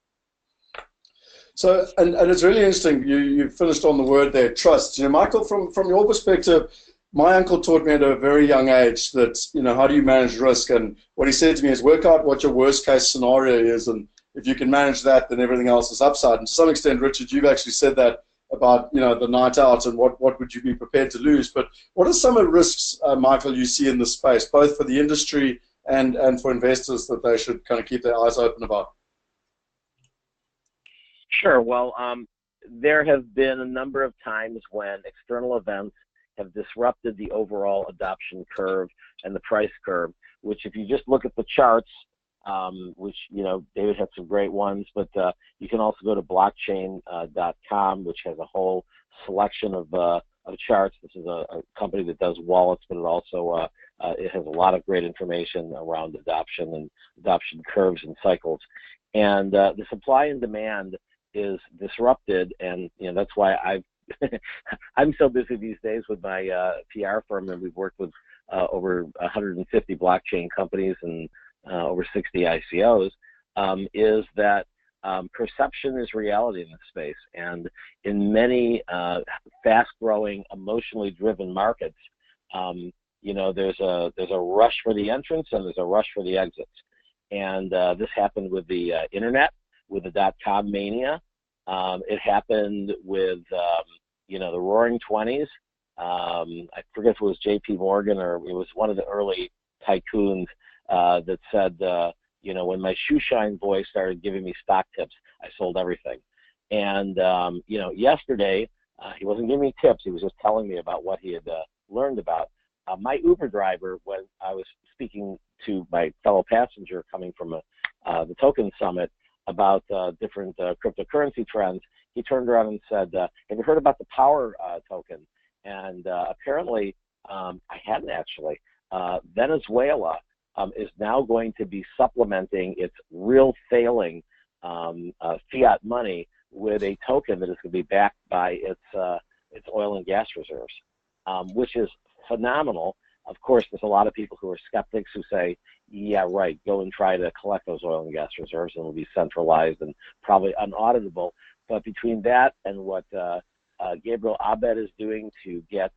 So, and it's really interesting, you finished on the word there, trust. You know, Michael, from your perspective, my uncle taught me at a very young age that, you know, how do you manage risk? And what he said to me is work out what your worst case scenario is, and if you can manage that, then everything else is upside. And to some extent, Richard, you've actually said that about, you know, the night out and what would you be prepared to lose. But what are some of the risks, Michael, you see in this space, both for the industry and for investors, that they should kind of keep their eyes open about? Sure. Well, there have been a number of times when external events have disrupted the overall adoption curve and the price curve, which if you just look at the charts, which, you know, David had some great ones, but you can also go to blockchain.com, which has a whole selection of charts. This is a company that does wallets, but it also it has a lot of great information around adoption and adoption curves and cycles. And the supply and demand is disrupted, and, you know, that's why I'm so busy these days with my PR firm, and we've worked with over 150 blockchain companies and over 60 ICOs, is that perception is reality in this space. And in many fast-growing, emotionally driven markets, you know, there's a rush for the entrance and there's a rush for the exits. And this happened with the internet, with the dot-com mania. It happened with, you know, the Roaring '20s. I forget if it was J.P. Morgan or it was one of the early tycoons that said, you know, when my shoe shine boy started giving me stock tips, I sold everything. And, you know, yesterday, he wasn't giving me tips. He was just telling me about what he had learned about. My Uber driver, when I was speaking to my fellow passenger coming from the Token Summit about different cryptocurrency trends, he turned around and said, have you heard about the Power token? And apparently, I hadn't actually. Venezuela is now going to be supplementing its real failing fiat money with a token that is going to be backed by its oil and gas reserves, which is phenomenal. Of course, there's a lot of people who are skeptics who say, yeah, right, go and try to collect those oil and gas reserves, and it'll be centralized and probably unauditable. But between that and what Gabriel Abed is doing to get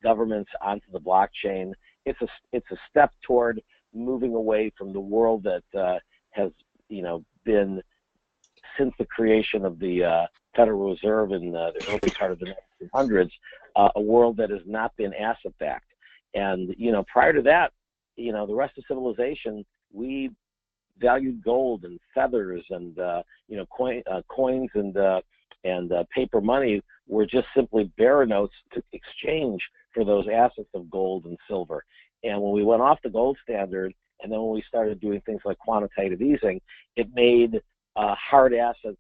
governments onto the blockchain, it's a step toward moving away from the world that has, you know, been since the creation of the Federal Reserve in the early part of the 1900s, a world that has not been asset-backed. And, you know, prior to that, you know, the rest of civilization, we valued gold and feathers and, you know, coins and paper money were just simply bearer notes to exchange for those assets of gold and silver. And when we went off the gold standard, and then when we started doing things like quantitative easing, it made hard assets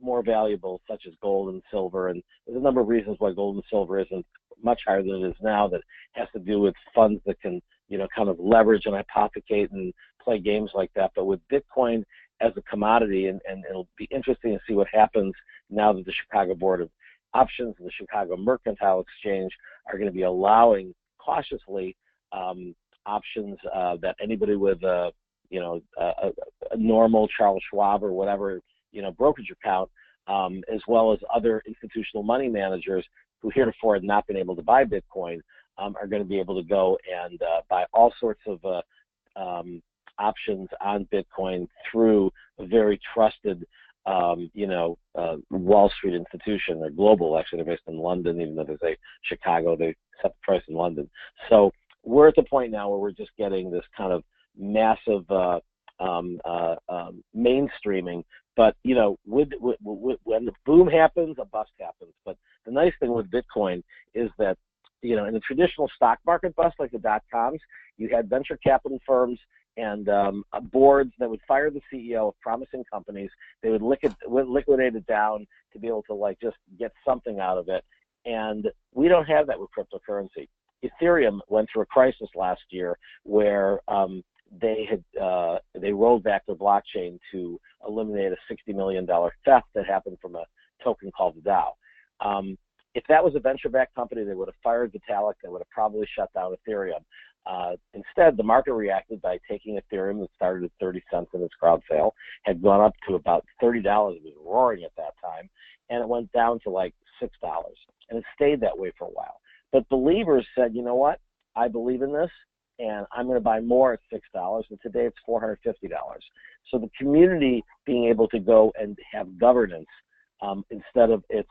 more valuable, such as gold and silver. And there's a number of reasons why gold and silver isn't much higher than it is now. That has to do with funds that can, you know, kind of leverage and hypothecate and play games like that. But with Bitcoin as a commodity, and it'll be interesting to see what happens now that the Chicago Board of Options and the Chicago Mercantile Exchange are going to be allowing cautiously options that anybody with a normal Charles Schwab or whatever, you know, brokerage account, as well as other institutional money managers who heretofore had not been able to buy Bitcoin, are going to be able to go and buy all sorts of options on Bitcoin through a very trusted, Wall Street institution. They're global, actually. They're based in London, even though they say Chicago, they set the price in London. So we're at the point now where we're just getting this kind of massive mainstreaming. But, you know, when the boom happens, a bust happens. But the nice thing with Bitcoin is that, you know, in the traditional stock market bust, like the dot-coms, you had venture capital firms and boards that would fire the CEO of promising companies. They would liquidate it down to be able to, like, just get something out of it. And we don't have that with cryptocurrency. Ethereum went through a crisis last year where they rolled back their blockchain to eliminate a $60 million theft that happened from a token called the DAO. If that was a venture-backed company, they would have fired Vitalik. They would have probably shut down Ethereum. Instead, the market reacted by taking Ethereum that started at 30 cents in its crowd sale, had gone up to about $30. It was roaring at that time, and it went down to like $6, and it stayed that way for a while. But believers said, you know what? I believe in this, and I'm going to buy more at $6, and today it's $450. So the community being able to go and have governance instead of its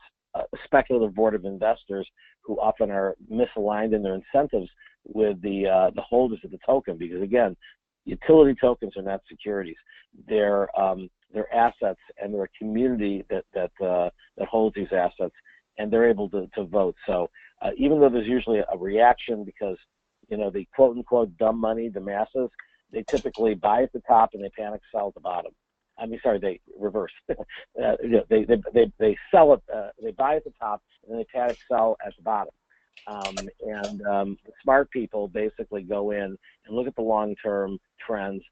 speculative board of investors who often are misaligned in their incentives with the holders of the token, because again, utility tokens are not securities; they're assets, and they're a community that holds these assets, and they're able to vote. So even though there's usually a reaction because the quote unquote dumb money, the masses, they typically buy at the top and they panic sell at the bottom. I mean, sorry, they reverse. They sell it. They buy at the top and then they panic sell at the bottom. The smart people basically go in and look at the long-term trends.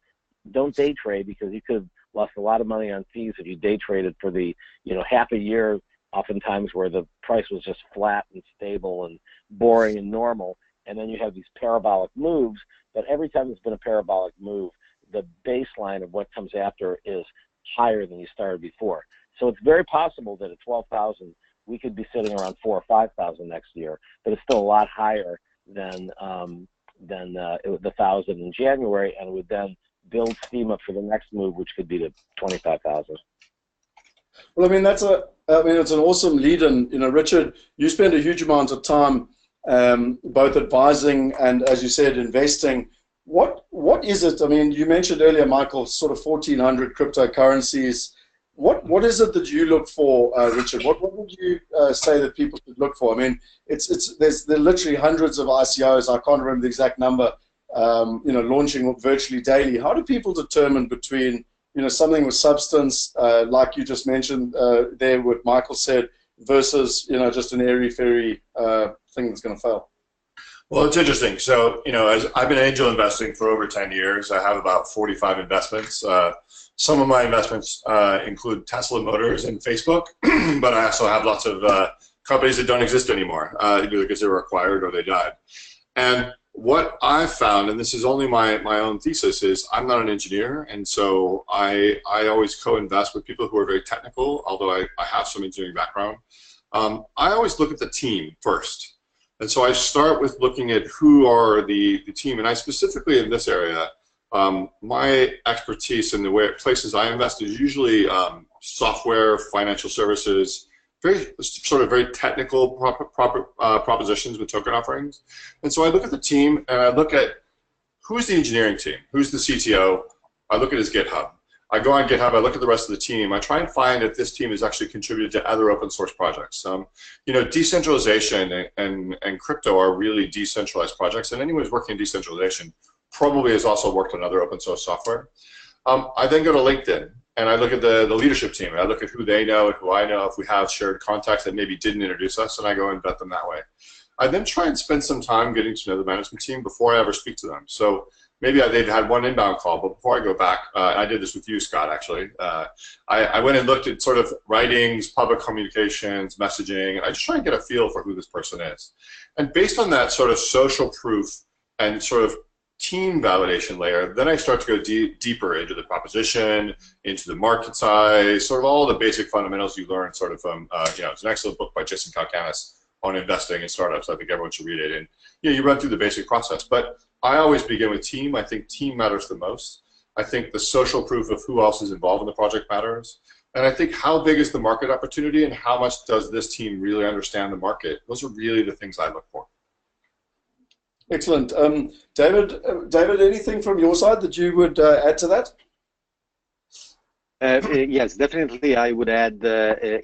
Don't day trade, because you could have lost a lot of money on fees if you day traded for the half a year, oftentimes where the price was just flat and stable and boring and normal, and then you have these parabolic moves. But every time there's been a parabolic move, the baseline of what comes after is higher than you started before. So it's very possible that at 12,000 we could be sitting around 4,000 or 5,000 next year, but it's still a lot higher than the 1,000 in January, and would then build steam up for the next move, which could be to 25,000. Well, I mean it's an awesome lead, and Richard, you spend a huge amount of time both advising and, as you said, investing. What is it? I mean, you mentioned earlier, Michael, sort of 1,400 cryptocurrencies. What is it that you look for, Richard? What would you say that people should look for? I mean, there are literally hundreds of ICOs. I can't remember the exact number. Launching virtually daily. How do people determine between something with substance, like you just mentioned there, what Michael said, versus just an airy-fairy thing that's going to fail? Well, it's interesting. So, as I've been angel investing for over 10 years, I have about 45 investments. Some of my investments include Tesla Motors and Facebook, but I also have lots of companies that don't exist anymore, either because they were acquired or they died. And what I've found, and this is only my own thesis, is I'm not an engineer, and so I always co-invest with people who are very technical, although I have some engineering background. I always look at the team first. And so I start with looking at who are the team, and I specifically in this area, my expertise in the places I invest is usually software, financial services, very technical propositions with token offerings. And so I look at the team and I look at who's the engineering team, who's the CTO. I look at his GitHub. I go on GitHub, I look at the rest of the team. I try and find if this team has actually contributed to other open source projects. Decentralization and crypto are really decentralized projects, and anyone who's working in decentralization probably has also worked on other open source software. I then go to LinkedIn and I look at the leadership team, and I look at who they know and who I know, if we have shared contacts that maybe didn't introduce us, and I go and vet them that way. I then try and spend some time getting to know the management team before I ever speak to them. So maybe they've had one inbound call, but before I go back, I did this with you, Scott, actually. I went and looked at sort of writings, public communications, messaging, and I just try and get a feel for who this person is. And based on that sort of social proof and sort of team validation layer, then I start to go deeper into the proposition, into the market size, sort of all the basic fundamentals you learn sort of from, it's an excellent book by Jason Calacanis on investing in startups. I think everyone should read it. And you run through the basic process. But I always begin with team. I think team matters the most. I think the social proof of who else is involved in the project matters. And I think how big is the market opportunity and how much does this team really understand the market? Those are really the things I look for. Excellent. David, anything from your side that you would add to that? Yes, definitely. I would add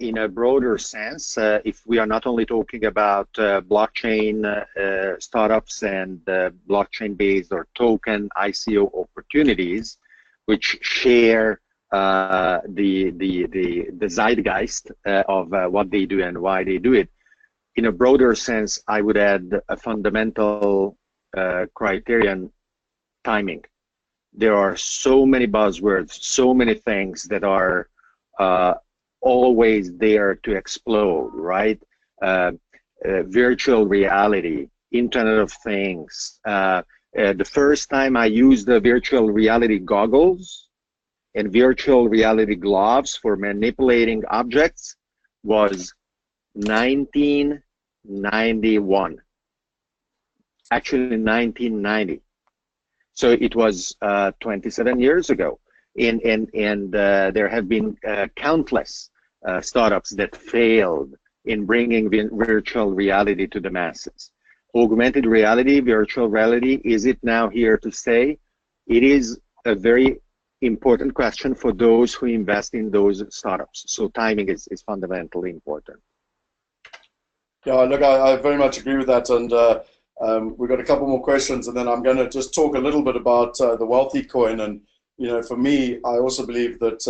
in a broader sense, if we are not only talking about blockchain startups and blockchain-based or token ICO opportunities, which share the zeitgeist of what they do and why they do it. in a broader sense, I would add a fundamental criterion: timing. There are so many buzzwords, so many things that are always there to explode, right? Virtual reality, Internet of Things. The first time I used the virtual reality goggles and virtual reality gloves for manipulating objects was 1991. Actually, 1990. So it was 27 years ago. And there have been countless startups that failed in bringing virtual reality to the masses. Augmented reality, virtual reality, is it now here to stay? It is a very important question for those who invest in those startups. So timing is fundamentally important. Yeah, look, I very much agree with that. And we've got a couple more questions, and then I'm going to just talk a little bit about the wealthy coin. And, for me, I also believe that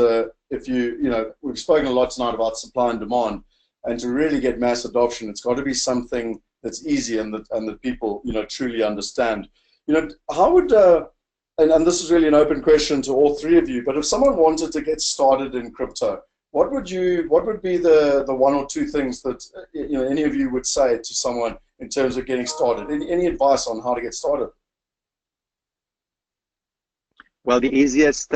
if we've spoken a lot tonight about supply and demand, and to really get mass adoption, it's got to be something that's easy and that people, truly understand. How would, and this is really an open question to all three of you, but if someone wanted to get started in crypto, what would be the one or two things that any of you would say to someone in terms of getting started? Any advice on how to get started? Well, the easiest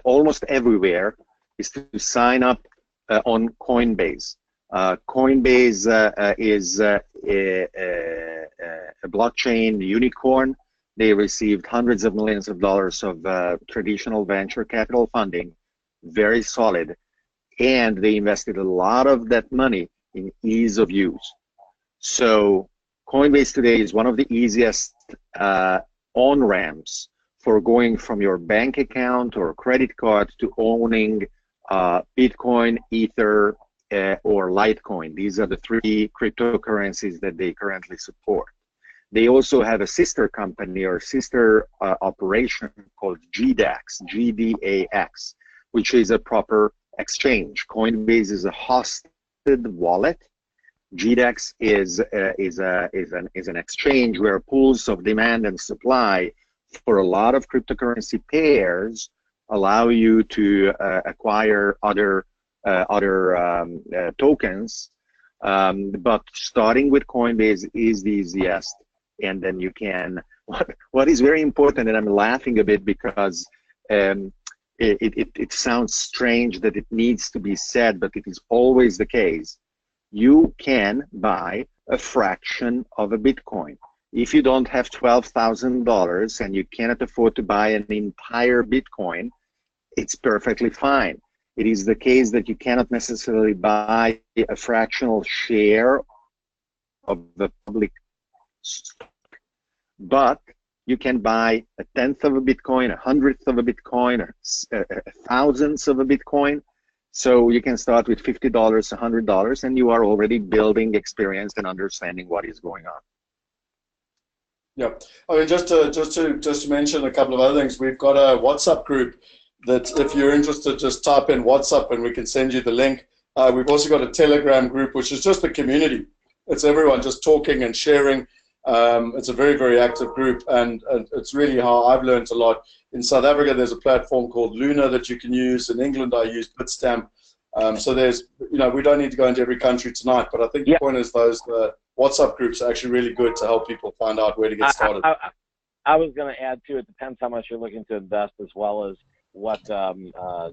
almost everywhere is to sign up on Coinbase. Coinbase is a blockchain unicorn. They received hundreds of millions of dollars of traditional venture capital funding, very solid, and they invested a lot of that money in ease of use. So Coinbase today is one of the easiest on-ramps for going from your bank account or credit card to owning Bitcoin, Ether, or Litecoin. These are the three cryptocurrencies that they currently support. They also have a sister company or sister operation called GDAX, GDAX, which is a proper exchange. Coinbase is a hosted wallet. GDAX is an exchange where pools of demand and supply for a lot of cryptocurrency pairs allow you to acquire other tokens, but starting with Coinbase is the easiest, and then you can. What is very important, and I'm laughing a bit because it sounds strange that it needs to be said, but it is always the case. You can buy a fraction of a Bitcoin. If you don't have $12,000 and you cannot afford to buy an entire Bitcoin, it's perfectly fine. It is the case that you cannot necessarily buy a fractional share of the public stock, but you can buy a tenth of a Bitcoin, a hundredth of a Bitcoin, a thousandth of a Bitcoin. So you can start with $50, $100, and you are already building experience and understanding what is going on. Yeah, I mean, just to mention a couple of other things, we've got a WhatsApp group that if you're interested, just type in WhatsApp and we can send you the link. We've also got a Telegram group, which is just a community. It's everyone just talking and sharing. It's a very, very active group, and it's really how I've learned a lot. In South Africa, there's a platform called Luna that you can use. In England, I use Bitstamp. So there's, we don't need to go into every country tonight, but I think the point is those WhatsApp groups are actually really good to help people find out where to get started. I was going to add, too, it depends how much you're looking to invest as well as what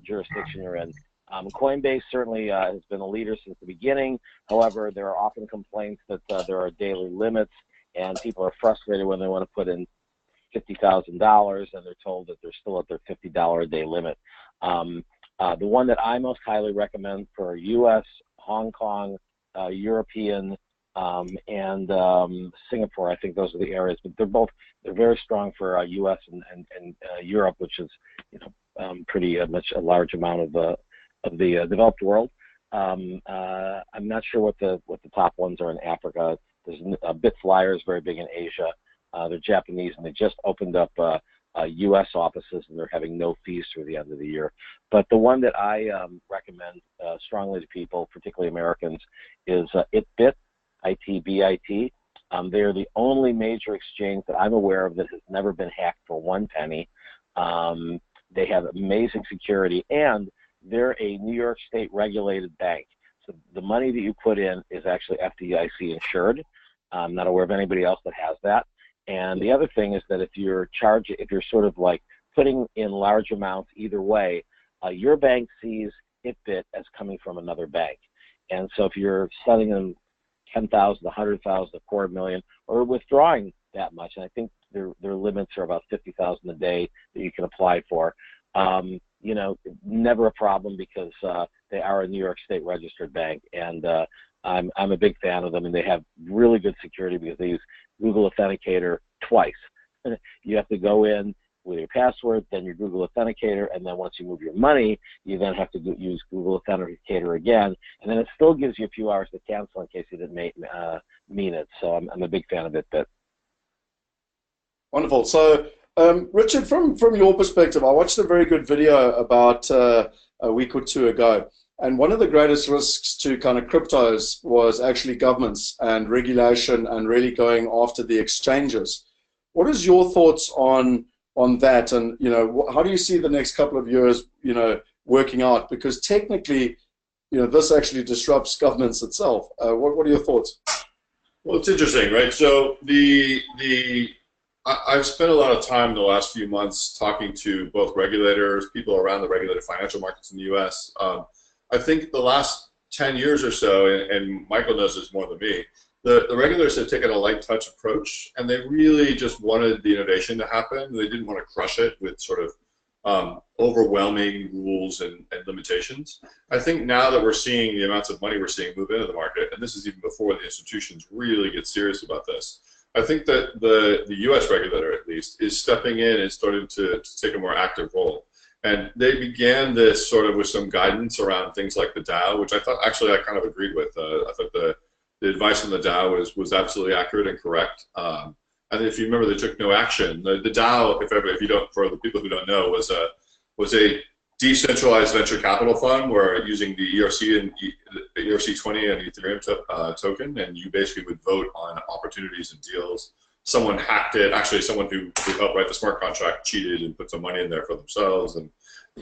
jurisdiction you're in. Coinbase certainly has been a leader since the beginning. However, there are often complaints that there are daily limits, and people are frustrated when they want to put in $50,000 and they're told that they're still at their $50 a day limit. The one that I most highly recommend for U.S., Hong Kong, European, and Singapore, I think those are the areas, but they're very strong for U.S. and Europe, which is pretty much a large amount of the developed world. I'm not sure what the top ones are in Africa. There's BitFlyer is very big in Asia. They're Japanese, and they just opened up U.S. offices, and they're having no fees through the end of the year. But the one that I recommend strongly to people, particularly Americans, is ItBit. ITBIT. They're the only major exchange that I'm aware of that has never been hacked for 1 penny. They have amazing security, and they're a New York State regulated bank. So the money that you put in is actually FDIC insured. I'm not aware of anybody else that has that. And the other thing is that if you're sort of like putting in large amounts either way, your bank sees it as coming from another bank. And so if you're sending them 10,000, 100,000, $250,000, or withdrawing that much, and I think their limits are about 50,000 a day that you can apply for, you know, never a problem because they are a New York State registered bank, and I'm a big fan of them, and they have really good security because they use Google Authenticator twice. You have to go in with your password, then your Google Authenticator, and then once you move your money, you then have to use Google Authenticator again, and then it still gives you a few hours to cancel in case you didn't mean it. So I'm a big fan of it. Wonderful. So, Richard, from your perspective, I watched a very good video about a week or two ago, and one of the greatest risks to kind of cryptos was actually governments and regulation and really going after the exchanges. What is your thoughts on that, and you know, how do you see the next couple of years, you know, working out? Because technically, you know, this actually disrupts governments itself. What are your thoughts? Well, it's interesting, right? So I've spent a lot of time in the last few months talking to both regulators, people around the regulated financial markets in the U.S. I think the last 10 years or so, and Michael knows this more than me, the regulators have taken a light touch approach, and they really just wanted the innovation to happen. They didn't want to crush it with sort of overwhelming rules and limitations. I think now that we're seeing the amounts of money we're seeing move into the market, and this is even before the institutions really get serious about this, I think that the U.S. regulator, at least, is stepping in and starting to take a more active role. And they began this sort of with some guidance around things like the DAO, which I thought actually I kind of agreed with. I thought the advice on the DAO was absolutely accurate and correct. And if you remember, they took no action. The DAO, if you don't, for the people who don't know, was a decentralized venture capital fund where using the ERC and the ERC20 and Ethereum token, and you basically would vote on opportunities and deals. Someone hacked it. Actually, someone who helped write the smart contract cheated and put some money in there for themselves, and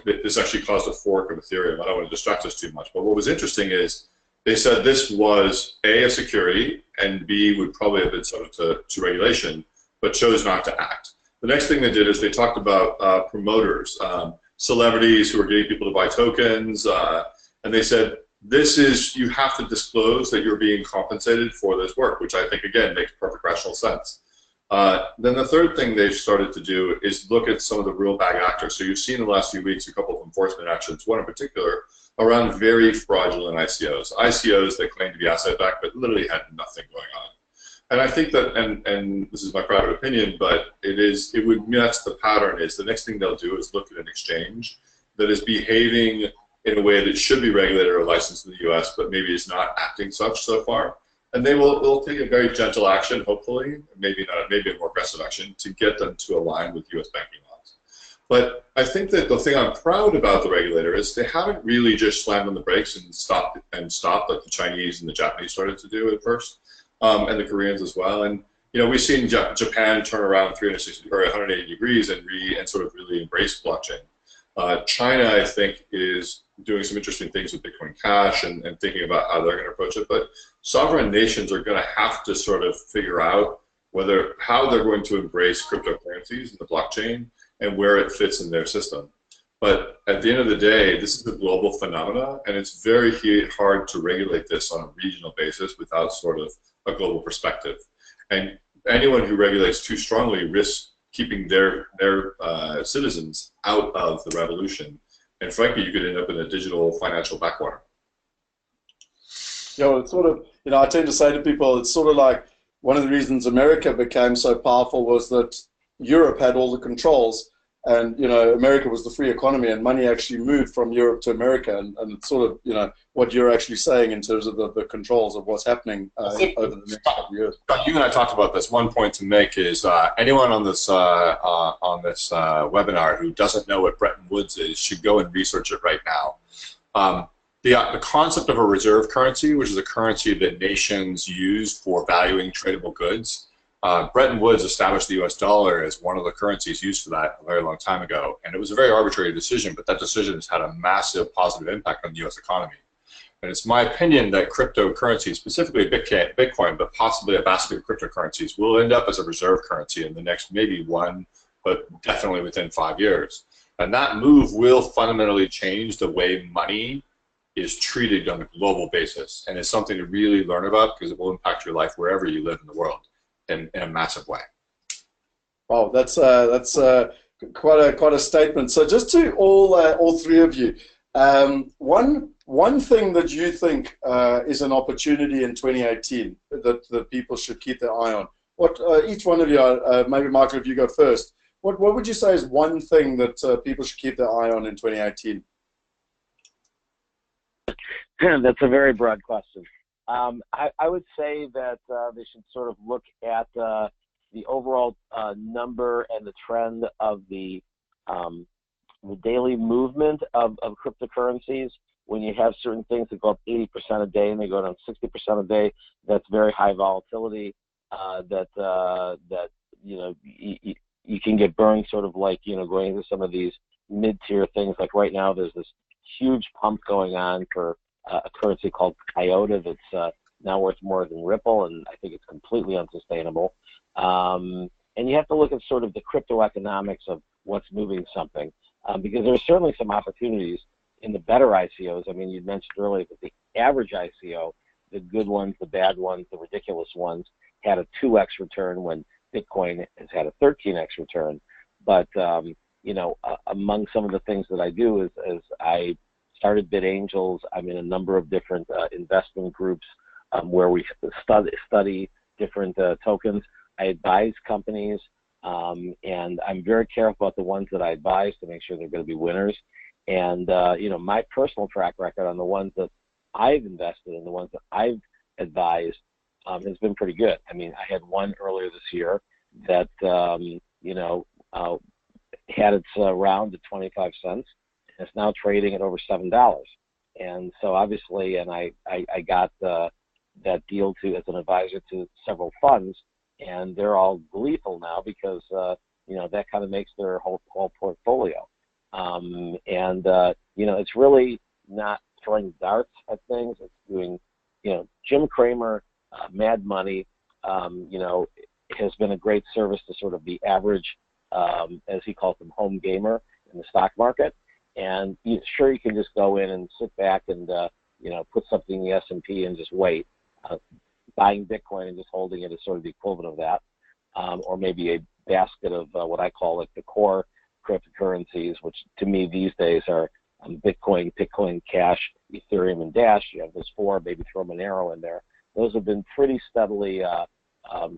this actually caused a fork of Ethereum. I don't want to distract us too much, but what was interesting is they said this was A, a security, and B, would probably have been subject to regulation, but chose not to act. The next thing they did is they talked about promoters, celebrities who are getting people to buy tokens, and they said, this is, you have to disclose that you're being compensated for this work, which I think, again, makes perfect rational sense. Then the third thing they've started to do is look at some of the real bad actors. So you've seen in the last few weeks a couple of enforcement actions, one in particular, around very fraudulent ICOs. ICOs that claim to be asset-backed but literally had nothing going on. And I think that, and this is my private opinion, but that's the pattern is the next thing they'll do is look at an exchange that is behaving in a way that should be regulated or licensed in the US, but maybe is not acting such so far. And they'll take a very gentle action, hopefully, maybe a more aggressive action to get them to align with US banking laws. But I think that the thing I'm proud about the regulator is they haven't really just slammed on the brakes and stopped like the Chinese and the Japanese started to do at first. And the Koreans as well, and you know we've seen Japan turn around 360 or 180 degrees and sort of really embrace blockchain. China, I think, is doing some interesting things with Bitcoin Cash and thinking about how they're going to approach it. But sovereign nations are going to have to sort of figure out how they're going to embrace cryptocurrencies and the blockchain and where it fits in their system. But at the end of the day, this is a global phenomena, and it's very hard to regulate this on a regional basis without sort of a global perspective. And anyone who regulates too strongly risks keeping their citizens out of the revolution. And frankly, you could end up in a digital financial backwater. Yeah, well, it's sort of, you know, I tend to say to people, it's sort of like one of the reasons America became so powerful was that Europe had all the controls, and you know, America was the free economy, and money actually moved from Europe to America, and it's sort of, you know, what you're actually saying in terms of the controls of what's happening over the next couple of years. You and I talked about this. One point to make is anyone on this webinar who doesn't know what Bretton Woods is should go and research it right now. the concept of a reserve currency, which is a currency that nations use for valuing tradable goods. Bretton Woods established the US dollar as one of the currencies used for that a very long time ago. And it was a very arbitrary decision, but that decision has had a massive positive impact on the US economy. And it's my opinion that cryptocurrencies, specifically Bitcoin, but possibly a basket of cryptocurrencies, will end up as a reserve currency in the next maybe 1, but definitely within 5 years. And that move will fundamentally change the way money is treated on a global basis. And it's something to really learn about because it will impact your life wherever you live in the world in a massive way. Oh, that's quite a statement. So just to all three of you, one thing that you think is an opportunity in 2018 that people should keep their eye on. What each one of you, maybe Michael, if you go first, what would you say is one thing that people should keep their eye on in 2018? That's a very broad question. I would say that they should sort of look at the overall number and the trend of the daily movement of cryptocurrencies. When you have certain things that go up 80% a day and they go down 60% a day, that's very high volatility. That you can get burned, sort of like going into some of these mid-tier things. Like right now, there's this huge pump going on for a currency called IOTA that's now worth more than Ripple, and I think it's completely unsustainable. And you have to look at sort of the crypto economics of what's moving something, because there's certainly some opportunities in the better ICOs. I mean, you mentioned earlier that the average ICO, the good ones, the bad ones, the ridiculous ones, had a 2x return when Bitcoin has had a 13x return. But among some of the things that I do is I started BitAngels. I'm in a number of different investment groups where we study different tokens. I advise companies, and I'm very careful about the ones that I advise to make sure they're going to be winners. And my personal track record on the ones that I've invested in, the ones that I've advised, has been pretty good. I mean, I had one earlier this year that had its round at 25 cents. It's now trading at over $7. And so obviously, and I got that deal as an advisor to several funds, and they're all gleeful now because that kind of makes their whole portfolio. It's really not throwing darts at things. It's doing, Jim Cramer, Mad Money, has been a great service to sort of the average, as he calls them, home gamer in the stock market. And you can just go in and sit back and, put something in the S&P and just wait. Buying Bitcoin and just holding it is sort of the equivalent of that. Or maybe a basket of what I call like the core cryptocurrencies, which to me these days are Bitcoin, Cash, Ethereum, and Dash. You have those four, maybe throw Monero in there. Those have been pretty steadily,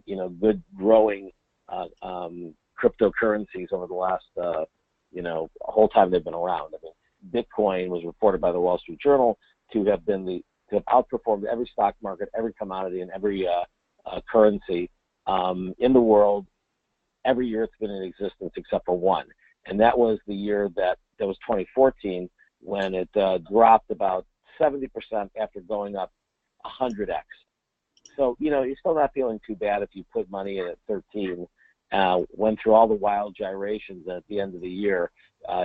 good growing cryptocurrencies over the last, whole time they've been around. I mean, Bitcoin was reported by the Wall Street Journal to have outperformed every stock market, every commodity, and every currency in the world every year it's been in existence except for one. And that was the year that was 2014, when it dropped about 70% after going up 100x. So, you're still not feeling too bad if you put money in at 13, went through all the wild gyrations, and at the end of the year,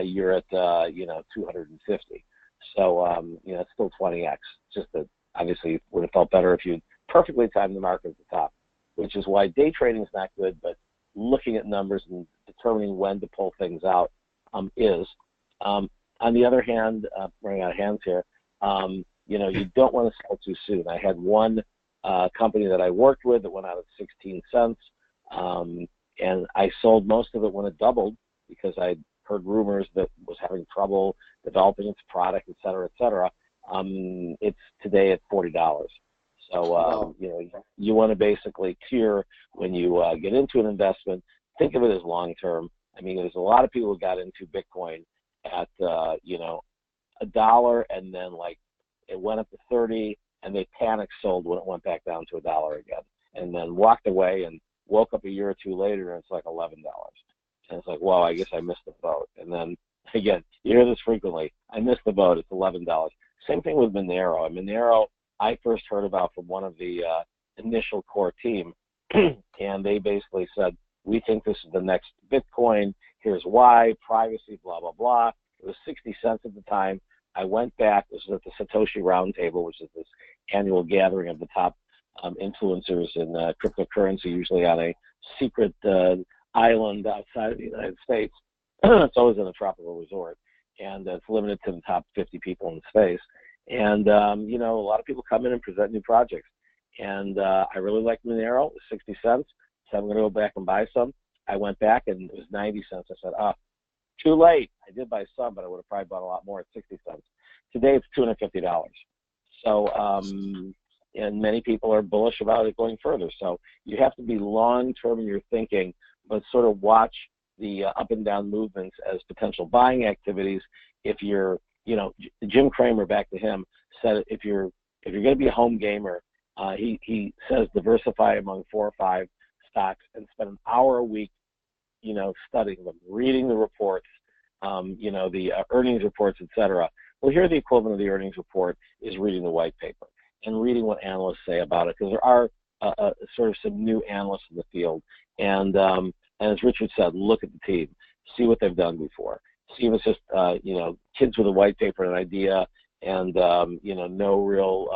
you're at, 250. So, it's still 20x. Just that obviously it would have felt better if you perfectly timed the market at the top, which is why day trading is not good, but looking at numbers and determining when to pull things out is. On the other hand, running out of hands here, you don't want to sell too soon. I had one company that I worked with that went out at 16 cents, and I sold most of it when it doubled because I heard rumors that it was having trouble developing its product, et cetera, et cetera. It's today at $40. So, you want to basically tier when you get into an investment. Think of it as long-term. I mean, there's a lot of people who got into Bitcoin at, $1, and then it went up to 30, and they panic sold when it went back down to $1 again, and then walked away and woke up a year or two later, and it's like $11. And it's like, wow, I guess I missed the boat. And then, again, you hear this frequently. I missed the boat. It's $11. Same thing with Monero. And Monero, I first heard about from one of the initial core team, and they basically said, we think this is the next Bitcoin. Here's why, privacy, blah, blah, blah. It was 60 cents at the time. I went back. This was at the Satoshi Roundtable, which is this annual gathering of the top influencers in cryptocurrency, usually on a secret island outside of the United States. It's always in a tropical resort, and it's limited to the top 50 people in space. And, you know, a lot of people come in and present new projects. And I really liked Monero. It was 60 cents. So I'm going to go back and buy some. I went back and it was 90 cents. I said, too late. I did buy some, but I would have probably bought a lot more at 60 cents. Today it's $250. So, and many people are bullish about it going further. So you have to be long-term in your thinking, but sort of watch the up and down movements as potential buying activities. If you're, you know, Jim Cramer, back to him, said if you're going to be a home gamer, he says diversify among 4 or 5 stocks and spend an hour a week, you know, studying them, reading the reports, you know, the earnings reports, etc. Well, here the equivalent of the earnings report is reading the white paper and reading what analysts say about it, because there are sort of some new analysts in the field. And as Richard said, look at the team, see what they've done before, see if it's just you know, kids with a white paper and an idea, and you know, no real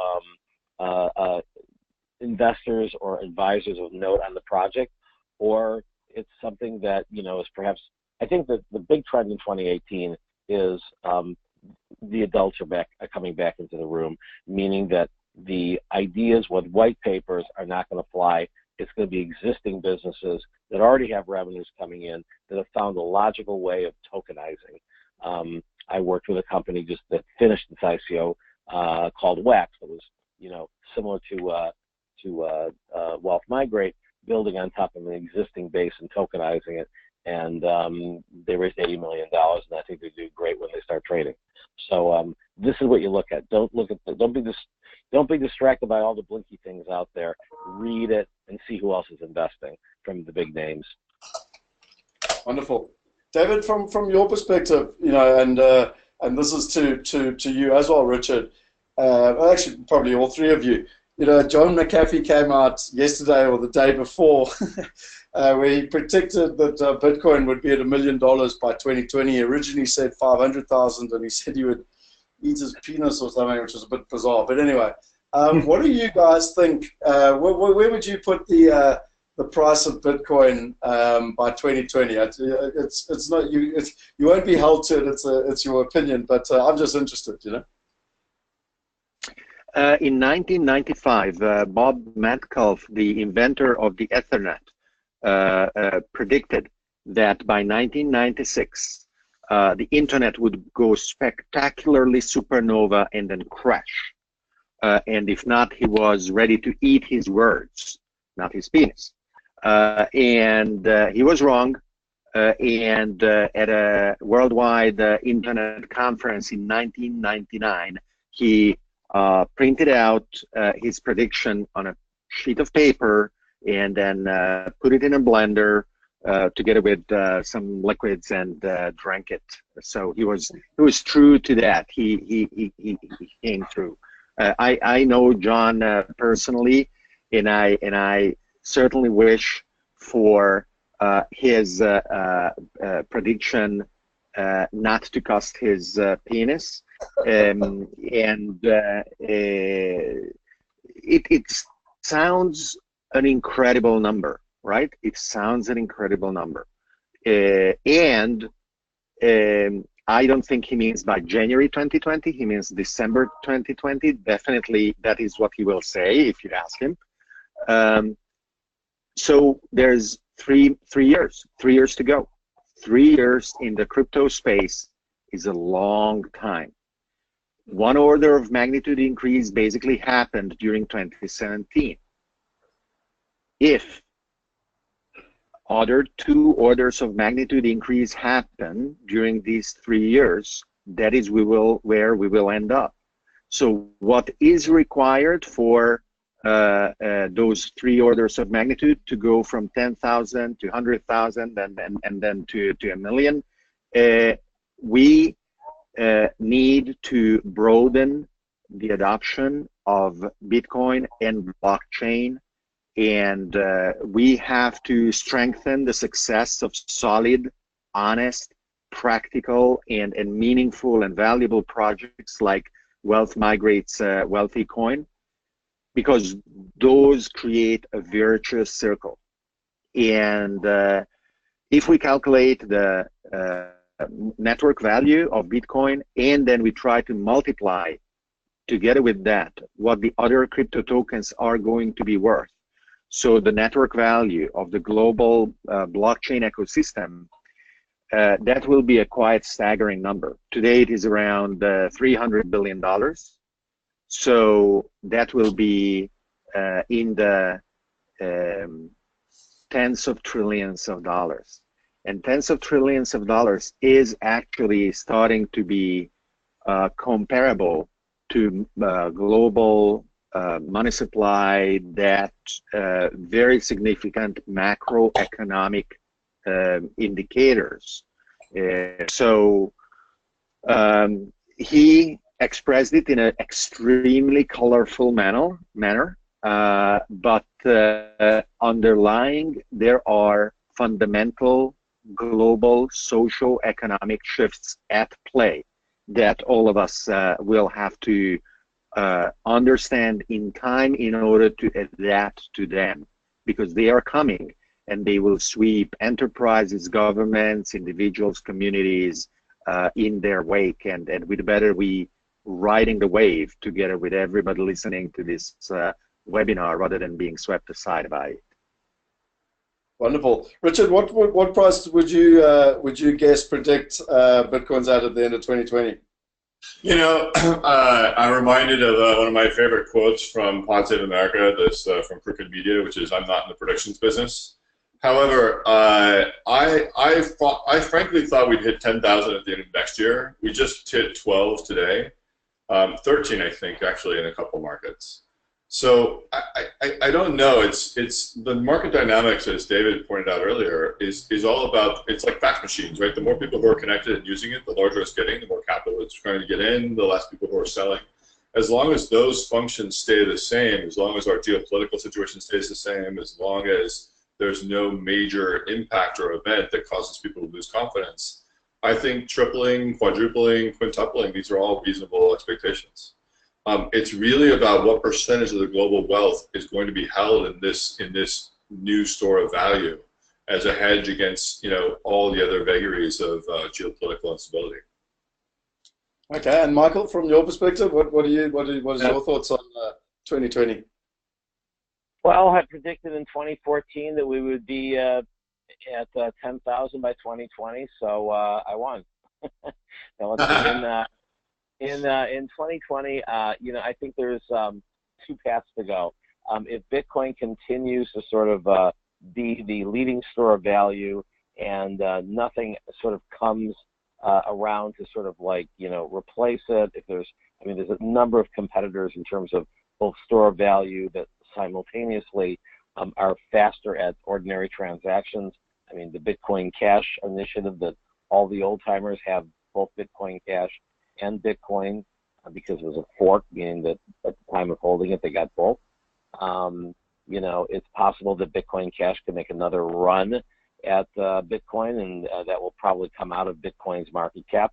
investors or advisors of note on the project, or it's something that, you know, is perhaps, I think that the big trend in 2018 is the adults are coming back into the room, meaning that the ideas with white papers are not going to fly. It's going to be existing businesses that already have revenues coming in that have found a logical way of tokenizing. I worked with a company just that finished its ICO called Wax. It was, you know, similar to Wealth Migrate, building on top of an existing base and tokenizing it. And they raised $80 million, and I think they do great when they start trading. So this is what you look at. Don't be distracted by all the blinky things out there. Read it and see who else is investing from the big names. Wonderful, David. From your perspective, you know, and this is to you as well, Richard. Actually, probably all three of you. You know, John McAfee came out yesterday or the day before, where he predicted that Bitcoin would be at $1 million by 2020. He originally said 500,000, and he said he would eat his penis or something, which was a bit bizarre. But anyway, what do you guys think? Where would you put the price of Bitcoin by 2020? It's not you. You won't be held to it. It's your opinion, but I'm just interested. You know. In 1995, Bob Metcalfe, the inventor of the Ethernet, predicted that by 1996, the internet would go spectacularly supernova and then crash. And if not, he was ready to eat his words, not his penis. And he was wrong. And at a worldwide internet conference in 1999, he printed out his prediction on a sheet of paper and then put it in a blender together with some liquids and drank it. So he was true to that. He came through. I know John personally, and I certainly wish for his prediction not to cost his penis. It sounds an incredible number, right? It sounds an incredible number. And I don't think he means by January 2020. He means December 2020. Definitely, that is what he will say if you ask him. So there's three years to go. 3 years in the crypto space is a long time. One order of magnitude increase basically happened during 2017. If other 2 orders of magnitude increase happen during these 3 years, that is where we will end up. So what is required for those 3 orders of magnitude to go from 10,000 to 100,000 and then to 1 million? We need to broaden the adoption of Bitcoin and blockchain, and we have to strengthen the success of solid, honest, practical, and meaningful and valuable projects like Wealth Migrate's Wealthy Coin, because those create a virtuous circle. And if we calculate the network value of Bitcoin, and then we try to multiply together with that what the other crypto tokens are going to be worth, so the network value of the global blockchain ecosystem, that will be a quite staggering number. Today it is around $300 billion. So that will be in the tens of trillions of dollars. And tens of trillions of dollars is actually starting to be comparable to global money supply, that very significant macroeconomic indicators. So he expressed it in an extremely colorful manner, but underlying there are fundamental global socio-economic shifts at play that all of us will have to understand in time in order to adapt to them, because they are coming and they will sweep enterprises, governments, individuals, communities in their wake, and we'd better be riding the wave together with everybody listening to this webinar rather than being swept aside by it. Wonderful, Richard. What price would you guess predict Bitcoin's at the end of 2020? You know, I'm reminded of one of my favorite quotes from Pod Save America, this from Crooked Media, which is, "I'm not in the predictions business." However, I frankly thought we'd hit 10,000 at the end of next year. We just hit 12 today, 13 I think actually in a couple markets. So I don't know. It's the market dynamics, as David pointed out earlier, is all about, it's like fax machines, right? The more people who are connected and using it, the larger it's getting, the more capital it's trying to get in, the less people who are selling. As long as those functions stay the same, as long as our geopolitical situation stays the same, as long as there's no major impact or event that causes people to lose confidence, I think tripling, quadrupling, quintupling, these are all reasonable expectations. It's really about what percentage of the global wealth is going to be held in this new store of value as a hedge against, you know, all the other vagaries of geopolitical instability. Okay, and Michael, from your perspective, what is your thoughts on 2020? Well, I predicted in 2014 that we would be at 10,000 by 2020, so I won. Now, in 2020, you know, I think there's two paths to go. If Bitcoin continues to sort of be the leading store of value, and nothing sort of comes around to sort of like, you know, replace it. If there's, I mean, there's a number of competitors in terms of both store of value that simultaneously are faster at ordinary transactions. I mean, the Bitcoin Cash initiative, that all the old timers have both Bitcoin Cash and Bitcoin because it was a fork, meaning that at the time of holding it, they got both. You know, it's possible that Bitcoin Cash can make another run at Bitcoin, and that will probably come out of Bitcoin's market cap.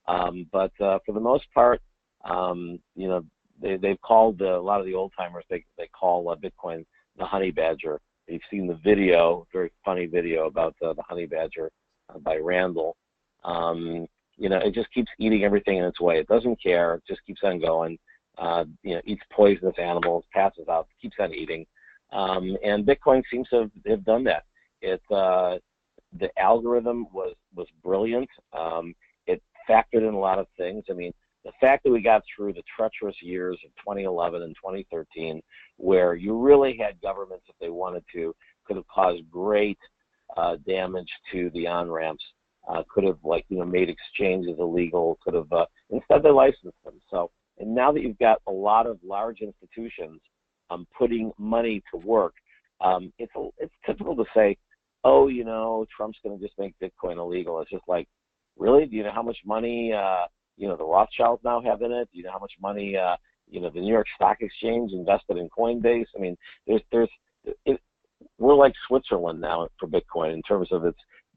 But for the most part, you know, they've called a lot of the old timers, they call Bitcoin the honey badger. You've seen the video, very funny video about the honey badger by Randall. You know, it just keeps eating everything in its way. It doesn't care. It just keeps on going. You know, eats poisonous animals, passes out, keeps on eating. And Bitcoin seems to have done that. The algorithm was brilliant. It factored in a lot of things. I mean, the fact that we got through the treacherous years of 2011 and 2013, where you really had governments, if they wanted to, could have caused great damage to the on-ramps, could have, like, you know, made exchanges illegal, could have, instead they licensed them. So, and now that you've got a lot of large institutions putting money to work, it's typical to say, oh, you know, Trump's going to just make Bitcoin illegal. It's just like, really? Do you know how much money, you know, the Rothschilds now have in it? Do you know how much money, you know, the New York Stock Exchange invested in Coinbase. I mean, we're like Switzerland now for Bitcoin in terms of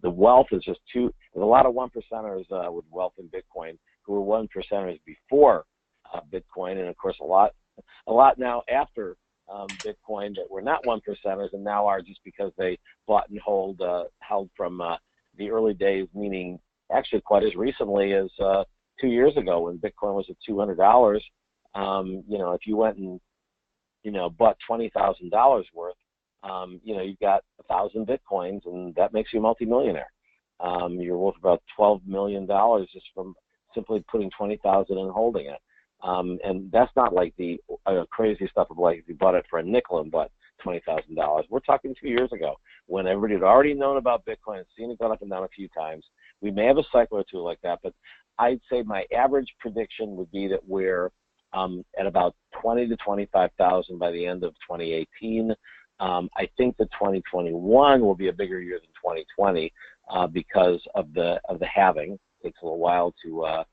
the wealth is just too. There's a lot of 1%ers with wealth in Bitcoin who were 1%ers before Bitcoin, and of course a lot now after Bitcoin that were not 1%ers and now are just because they bought and held from the early days, meaning actually quite as recently as 2 years ago when Bitcoin was at $200. You know, if you went and, you know, bought $20,000 worth, you know, you've got 1,000 Bitcoins, and that makes you a multimillionaire. You're worth about $12 million just from simply putting 20,000 and holding it. And that's not like the crazy stuff of like if you bought it for a nickel and bought $20,000. We're talking 2 years ago when everybody had already known about Bitcoin and seen it go up and down a few times. We may have a cycle or two like that, but I'd say my average prediction would be that we're at about 20 to 25,000 by the end of 2018. I think that 2021 will be a bigger year than 2020 because of the halving. It takes a little while to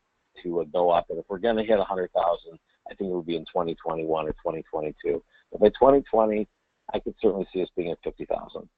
go up, and if we're going to hit 100,000, I think it will be in 2021 or 2022. But by 2020, I could certainly see us being at 50,000.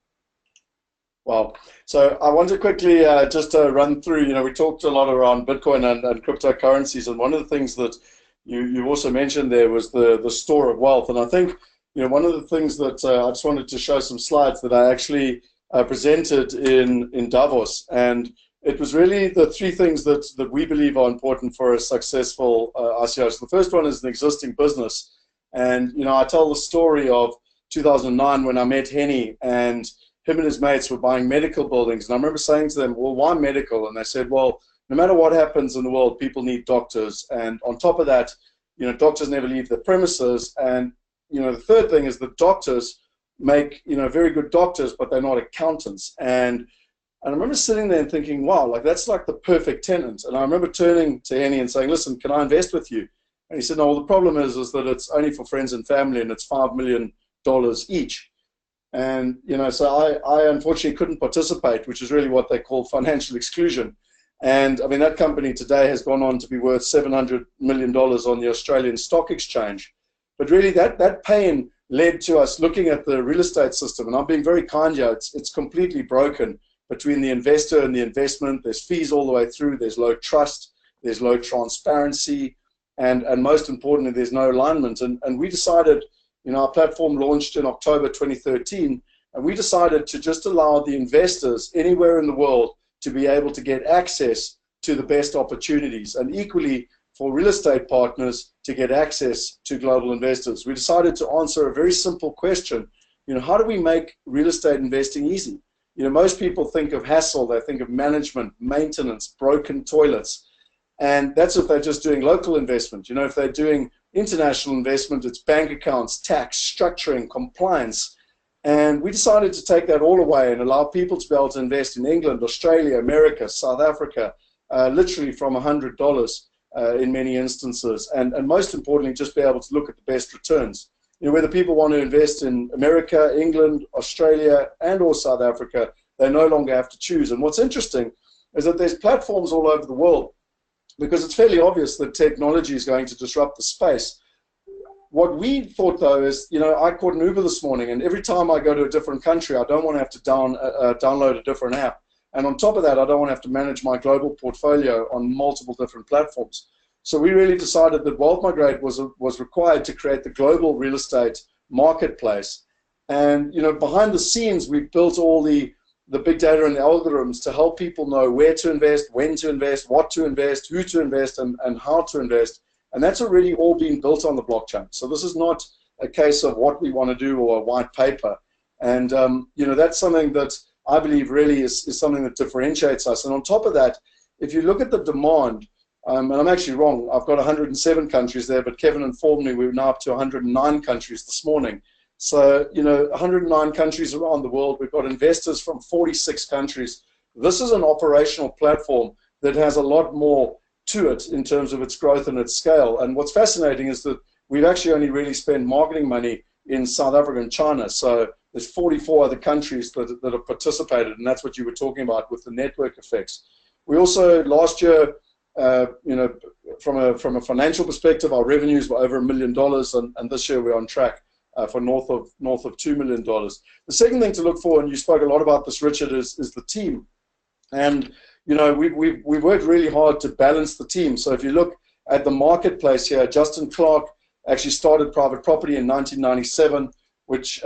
Well, so I want to quickly just run through, you know, we talked a lot around Bitcoin and cryptocurrencies, and one of the things that you also mentioned there was the store of wealth. And I think, you know, one of the things that I just wanted to show some slides that I actually presented in Davos, and it was really the three things that we believe are important for a successful ICO. So the first one is an existing business. And, you know, I tell the story of 2009 when I met Henny, and him and his mates were buying medical buildings. And I remember saying to them, well, why medical? And they said, well, no matter what happens in the world, people need doctors. And on top of that, you know, doctors never leave the premises. And, you know, the third thing is that doctors make, you know, very good doctors, but they're not accountants. And I remember sitting there and thinking, wow, like that's like the perfect tenant. And I remember turning to Henny and saying, listen, can I invest with you? And he said, no, well, the problem is that it's only for friends and family, and it's $5 million each. And, you know, so I unfortunately couldn't participate, which is really what they call financial exclusion. And, I mean, that company today has gone on to be worth $700 million on the Australian Stock Exchange. But really that pain led to us looking at the real estate system. And I'm being very kind here. It's completely broken between the investor and the investment. There's fees all the way through. There's low trust. There's low transparency. And most importantly, there's no alignment. And we decided, you know, our platform launched in October 2013, and we decided to just allow the investors anywhere in the world to be able to get access to the best opportunities, and equally for real estate partners to get access to global investors. We decided to answer a very simple question. You know, how do we make real estate investing easy? You know, most people think of hassle, they think of management, maintenance, broken toilets, and that's if they're just doing local investment. You know, if they're doing international investment, it's bank accounts, tax, structuring, compliance. And we decided to take that all away and allow people to be able to invest in England, Australia, America, South Africa, literally from $100 in many instances. And most importantly, just be able to look at the best returns. You know, whether people want to invest in America, England, Australia, and or South Africa, they no longer have to choose. And what's interesting is that there's platforms all over the world, because it's fairly obvious that technology is going to disrupt the space. What we thought, though, is, you know, I caught an Uber this morning, and every time I go to a different country, I don't want to have to download a different app. And on top of that, I don't want to have to manage my global portfolio on multiple different platforms. So we really decided that Wealth Migrate was required to create the global real estate marketplace. And, you know, behind the scenes, we've built all the big data and the algorithms to help people know where to invest, when to invest, what to invest, who to invest, and how to invest. And that's already all been built on the blockchain. So this is not a case of what we want to do or a white paper. And, you know, that's something that I believe really is something that differentiates us. And on top of that, if you look at the demand, and I'm actually wrong, I've got 107 countries there, but Kevin informed me we're now up to 109 countries this morning. So, you know, 109 countries around the world. We've got investors from 46 countries. This is an operational platform that has a lot more to it in terms of its growth and its scale. And what's fascinating is that we've actually only really spent marketing money in South Africa and China. So there's 44 other countries that have participated, and that's what you were talking about with the network effects. We also, last year, you know, from a financial perspective, our revenues were over $1 million, and this year we're on track for north of $2 million. The second thing to look for, and you spoke a lot about this, Richard, is the team. And you know, we worked really hard to balance the team. So if you look at the marketplace here, Justin Clark actually started private property in 1997,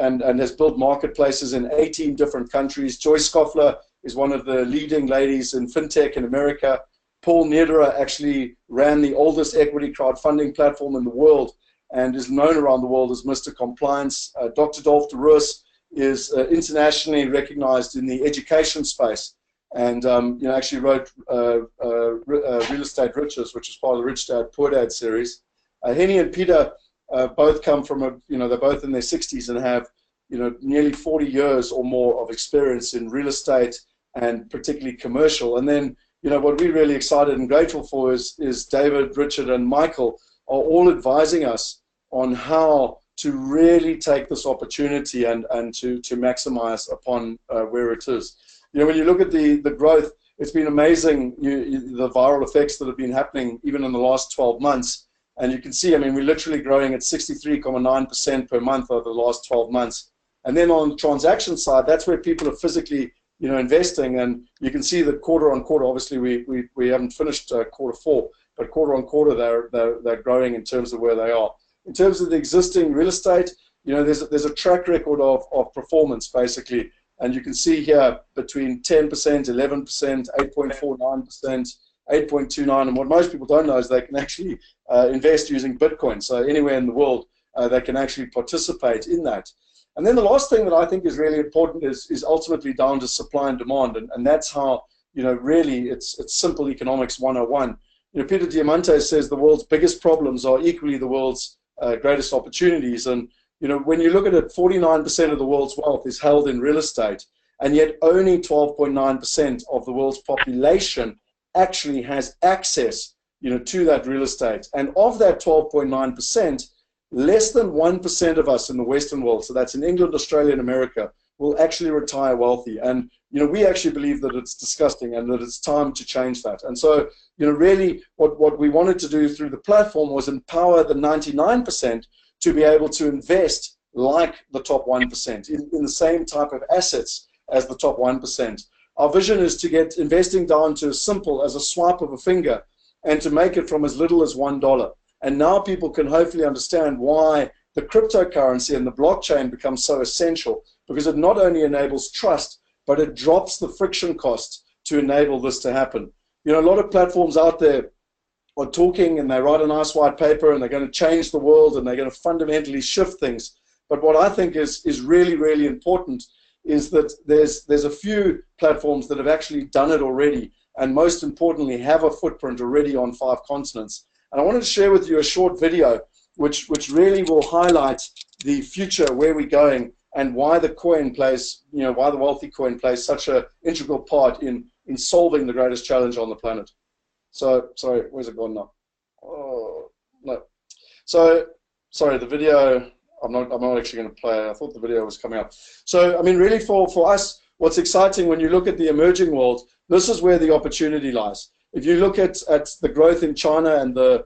and has built marketplaces in 18 different countries. Joyce Scoffler is one of the leading ladies in fintech in America. Paul Niederer actually ran the oldest equity crowdfunding platform in the world and is known around the world as Mr. Compliance. Dr. Dolph de Roos is internationally recognized in the education space, and you know, actually wrote Real Estate Riches, which is part of the Rich Dad Poor Dad series. Henny and Peter both come from you know, they're both in their 60s and have, you know, nearly 40 years or more of experience in real estate and particularly commercial. And then, you know, what we're really excited and grateful for is David, Richard, and Michael are all advising us on how to really take this opportunity and to maximize upon where it is. You know, when you look at the growth, it's been amazing, the viral effects that have been happening even in the last 12 months. And you can see, I mean, we're literally growing at 63.9% per month over the last 12 months. And then on the transaction side, that's where people are physically, you know, investing. And you can see that quarter on quarter, obviously we haven't finished quarter four, but quarter on quarter they're growing in terms of where they are. In terms of the existing real estate, you know, there's a track record of performance basically. And you can see here between 10%, 11%, 8.49%, 8.29%, and what most people don't know is they can actually invest using Bitcoin. So anywhere in the world, they can actually participate in that. And then the last thing that I think is really important is ultimately down to supply and demand, and that's how, you know, really it's simple economics 101. You know, Peter Diamandis says the world's biggest problems are equally the world's greatest opportunities, and you know, when you look at it, 49% of the world's wealth is held in real estate, and yet only 12.9% of the world's population actually has access, you know, to that real estate. And of that 12.9%, less than 1% of us in the Western world, so that's in England, Australia, and America, will actually retire wealthy. And you know, we actually believe that it's disgusting and that it's time to change that. And so, you know, really what we wanted to do through the platform was empower the 99% to be able to invest like the top 1% in the same type of assets as the top 1%. Our vision is to get investing down to as simple as a swipe of a finger and to make it from as little as $1. And now people can hopefully understand why the cryptocurrency and the blockchain becomes so essential, because it not only enables trust, but it drops the friction costs to enable this to happen. You know, a lot of platforms out there are talking and they write a nice white paper and they're going to change the world and they're going to fundamentally shift things. But what I think is really, really important is that there's a few platforms that have actually done it already, and most importantly have a footprint already on 5 continents. And I wanted to share with you a short video which really will highlight the future, where we're going, and why the coin plays, you know, why the wealthy coin plays such an integral part in solving the greatest challenge on the planet. So, sorry, where's it gone now? Oh, no. So, sorry, the video, I'm not actually going to play it. I thought the video was coming up. So, I mean, really for us, what's exciting when you look at the emerging world, this is where the opportunity lies. If you look at the growth in China and the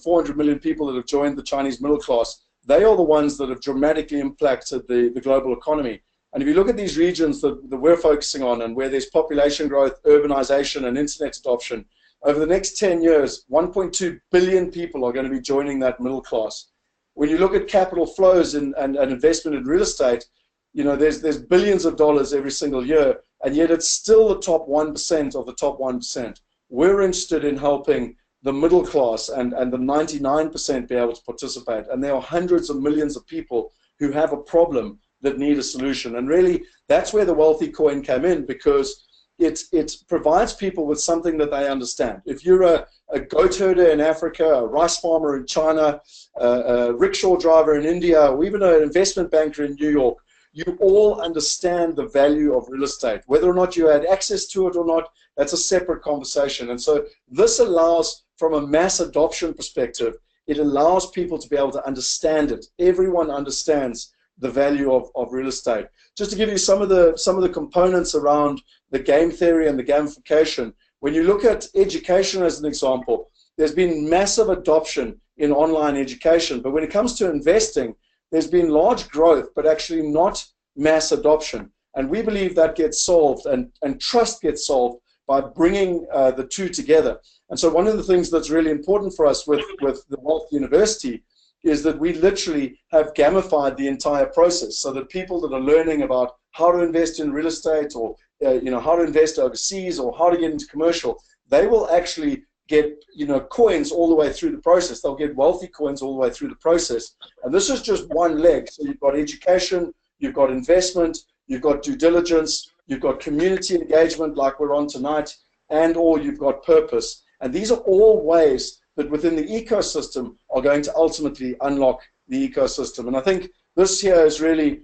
400 million people that have joined the Chinese middle class, they are the ones that have dramatically impacted the global economy. And if you look at these regions that we're focusing on and where there's population growth, urbanization, and internet adoption, over the next 10 years, 1.2 billion people are going to be joining that middle class. When you look at capital flows and investment in real estate, you know, there's billions of dollars every single year, and yet it's still the top 1% of the top 1%. We're interested in helping the middle class and the 99% be able to participate. And there are hundreds of millions of people who have a problem that need a solution. And really, that's where the wealthy coin came in, because it provides people with something that they understand. If you're a goat herder in Africa, a rice farmer in China, a rickshaw driver in India, or even an investment banker in New York, you all understand the value of real estate. Whether or not you had access to it or not, that's a separate conversation. And so this allows, from a mass adoption perspective, it allows people to be able to understand it. Everyone understands the value of real estate. Just to give you some of the components around the game theory and the gamification, When you look at education as an example, there's been massive adoption in online education. But when it comes to investing, there's been large growth, but actually not mass adoption. And we believe that gets solved, and trust gets solved by bringing the two together. And so one of the things that's really important for us with the Wealth University is that we literally have gamified the entire process, so that people that are learning about how to invest in real estate, or how to invest overseas, or how to get into commercial, they will actually get coins all the way through the process. They'll get wealthy coins all the way through the process. And this is just one leg. So you've got education, you've got investment, you've got due diligence, you've got community engagement like we're on tonight, or you've got purpose. And these are all ways that within the ecosystem are going to ultimately unlock the ecosystem. And I think this here is really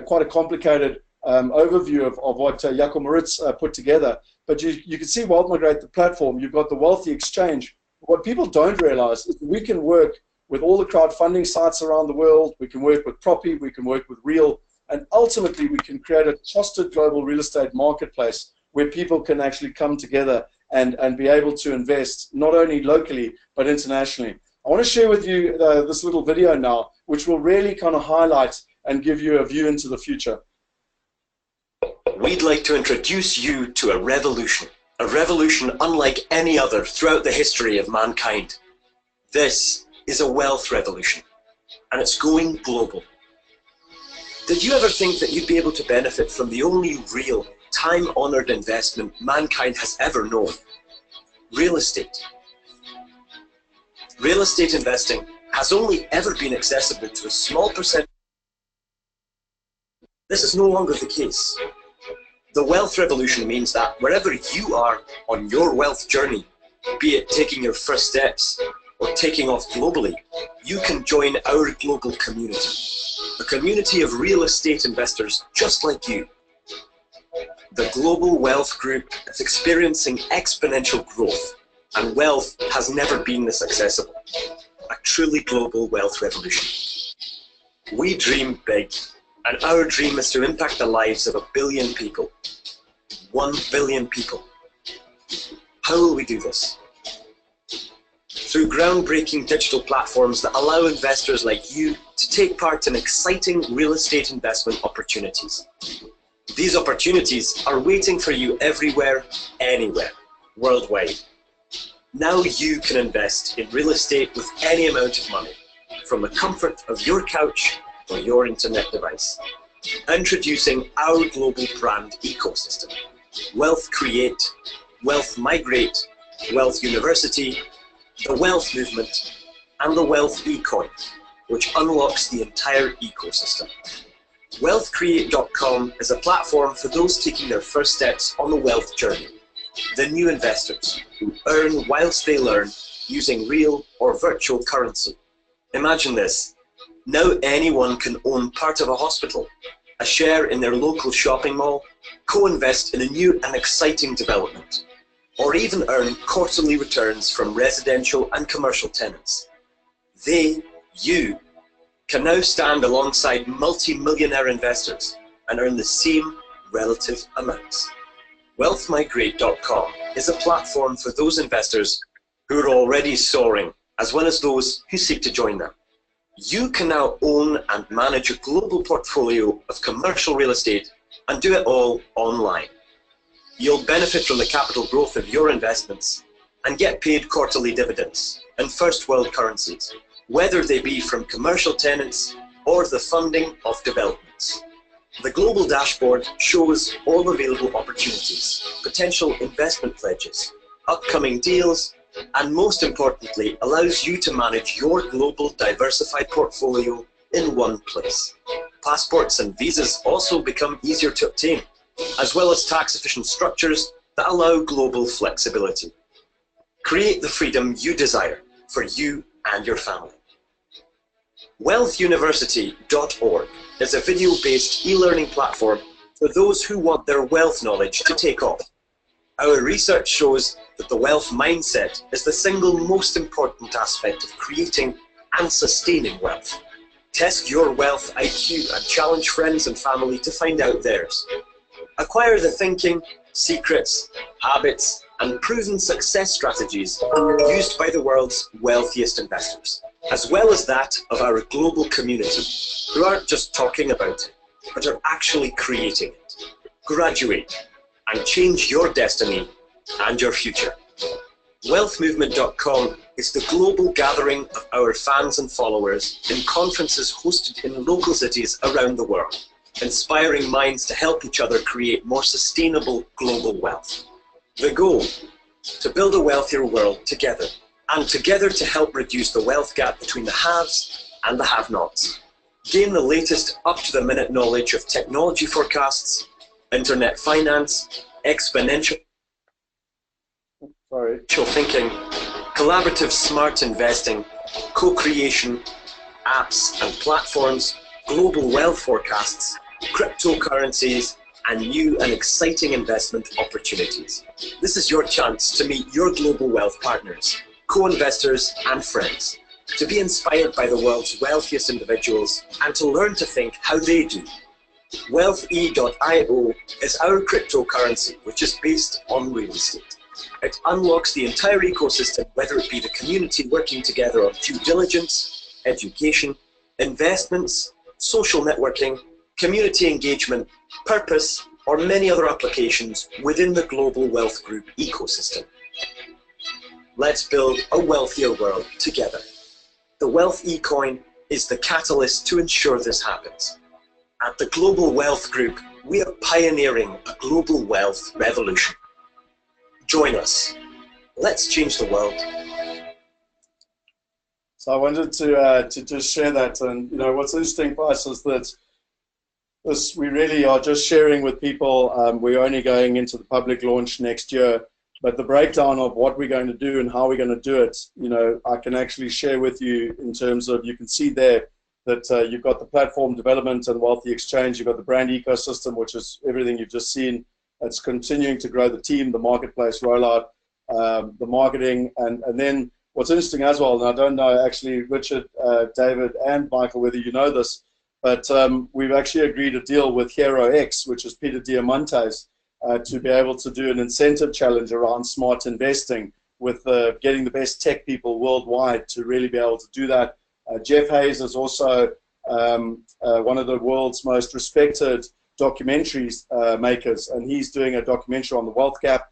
quite a complicated overview of what Jaco Moritz put together. But you can see Wealth Migrate, the platform. You've got the Wealthy Exchange. What people don't realize is we can work with all the crowdfunding sites around the world. We can work with Proppy, we can work with Real, and ultimately we can create a trusted global real estate marketplace where people can actually come together and be able to invest not only locally but internationally. I want to share with you this little video now, which will really kind of highlight and give you a view into the future. We'd like to introduce you to a revolution unlike any other throughout the history of mankind. This is a wealth revolution, and it's going global. Did you ever think that you'd be able to benefit from the only real, time-honored investment mankind has ever known? Real estate. Real estate investing has only ever been accessible to a small percentage. This is no longer the case. The wealth revolution means that wherever you are on your wealth journey, be it taking your first steps or taking off globally, you can join our global community, a community of real estate investors just like you. The Global Wealth Group is experiencing exponential growth, and wealth has never been this accessible. A truly global wealth revolution. We dream big, and our dream is to impact the lives of 1 billion people. 1 billion people. How will we do this? Through groundbreaking digital platforms that allow investors like you to take part in exciting real estate investment opportunities. These opportunities are waiting for you everywhere, anywhere, worldwide. Now you can invest in real estate with any amount of money, from the comfort of your couch or your internet device. Introducing our global brand ecosystem. Wealth Create, Wealth Migrate, Wealth University, the Wealth Movement, and the Wealth eCoin, which unlocks the entire ecosystem. WealthCreate.com is a platform for those taking their first steps on the wealth journey. The new investors who earn whilst they learn using real or virtual currency. Imagine this. Now anyone can own part of a hospital, a share in their local shopping mall, co-invest in a new and exciting development, or even earn quarterly returns from residential and commercial tenants. They, you, can now stand alongside multi-millionaire investors and earn the same relative amounts. WealthMigrate.com is a platform for those investors who are already soaring, as well as those who seek to join them. You can now own and manage a global portfolio of commercial real estate and do it all online. You'll benefit from the capital growth of your investments and get paid quarterly dividends in first world currencies, whether they be from commercial tenants or the funding of developments. The global dashboard shows all available opportunities, potential investment pledges, upcoming deals, and most importantly, allows you to manage your global diversified portfolio in one place. Passports and visas also become easier to obtain, as well as tax-efficient structures that allow global flexibility. Create the freedom you desire for you and your family. WealthUniversity.org is a video-based e-learning platform for those who want their wealth knowledge to take off. Our research shows that the wealth mindset is the single most important aspect of creating and sustaining wealth. Test your wealth IQ and challenge friends and family to find out theirs. Acquire the thinking, secrets, habits, and proven success strategies used by the world's wealthiest investors, as well as that of our global community, who aren't just talking about it, but are actually creating it. Graduate and change your destiny and your future. Wealthmovement.com is the global gathering of our fans and followers in conferences hosted in local cities around the world, inspiring minds to help each other create more sustainable global wealth. The goal, to build a wealthier world together, and together to help reduce the wealth gap between the haves and the have-nots. Gain the latest up-to-the-minute knowledge of technology forecasts, internet finance, exponential thinking, collaborative smart investing, co-creation, apps and platforms, global wealth forecasts, cryptocurrencies, and new and exciting investment opportunities. This is your chance to meet your global wealth partners, co-investors and friends, to be inspired by the world's wealthiest individuals and to learn to think how they do. Wealthe.io is our cryptocurrency, which is based on real estate. It unlocks the entire ecosystem, whether it be the community working together on due diligence, education, investments, social networking, community engagement, purpose, or many other applications within the global wealth group ecosystem. Let's build a wealthier world together. The Wealth eCoin is the catalyst to ensure this happens. At the Global Wealth Group, we are pioneering a global wealth revolution. Join us. Let's change the world. So I wanted to just share that, and what's interesting for us is that we really are just sharing with people. We're only going into the public launch next year, but the breakdown of what we're going to do and how we're going to do it, I can actually share with you in terms of, you can see there that you've got the platform development and Wealthy Exchange, you've got the brand ecosystem, which is everything you've just seen. It's continuing to grow the team, the marketplace rollout, the marketing, and then what's interesting as well, and I don't know actually, Richard, David, and Michael, whether you know this, but we've actually agreed a deal with Hero X, which is Peter Diamandis, to be able to do an incentive challenge around smart investing with getting the best tech people worldwide to really be able to do that. Jeff Hayes is also one of the world's most respected documentaries makers, and he's doing a documentary on the wealth gap,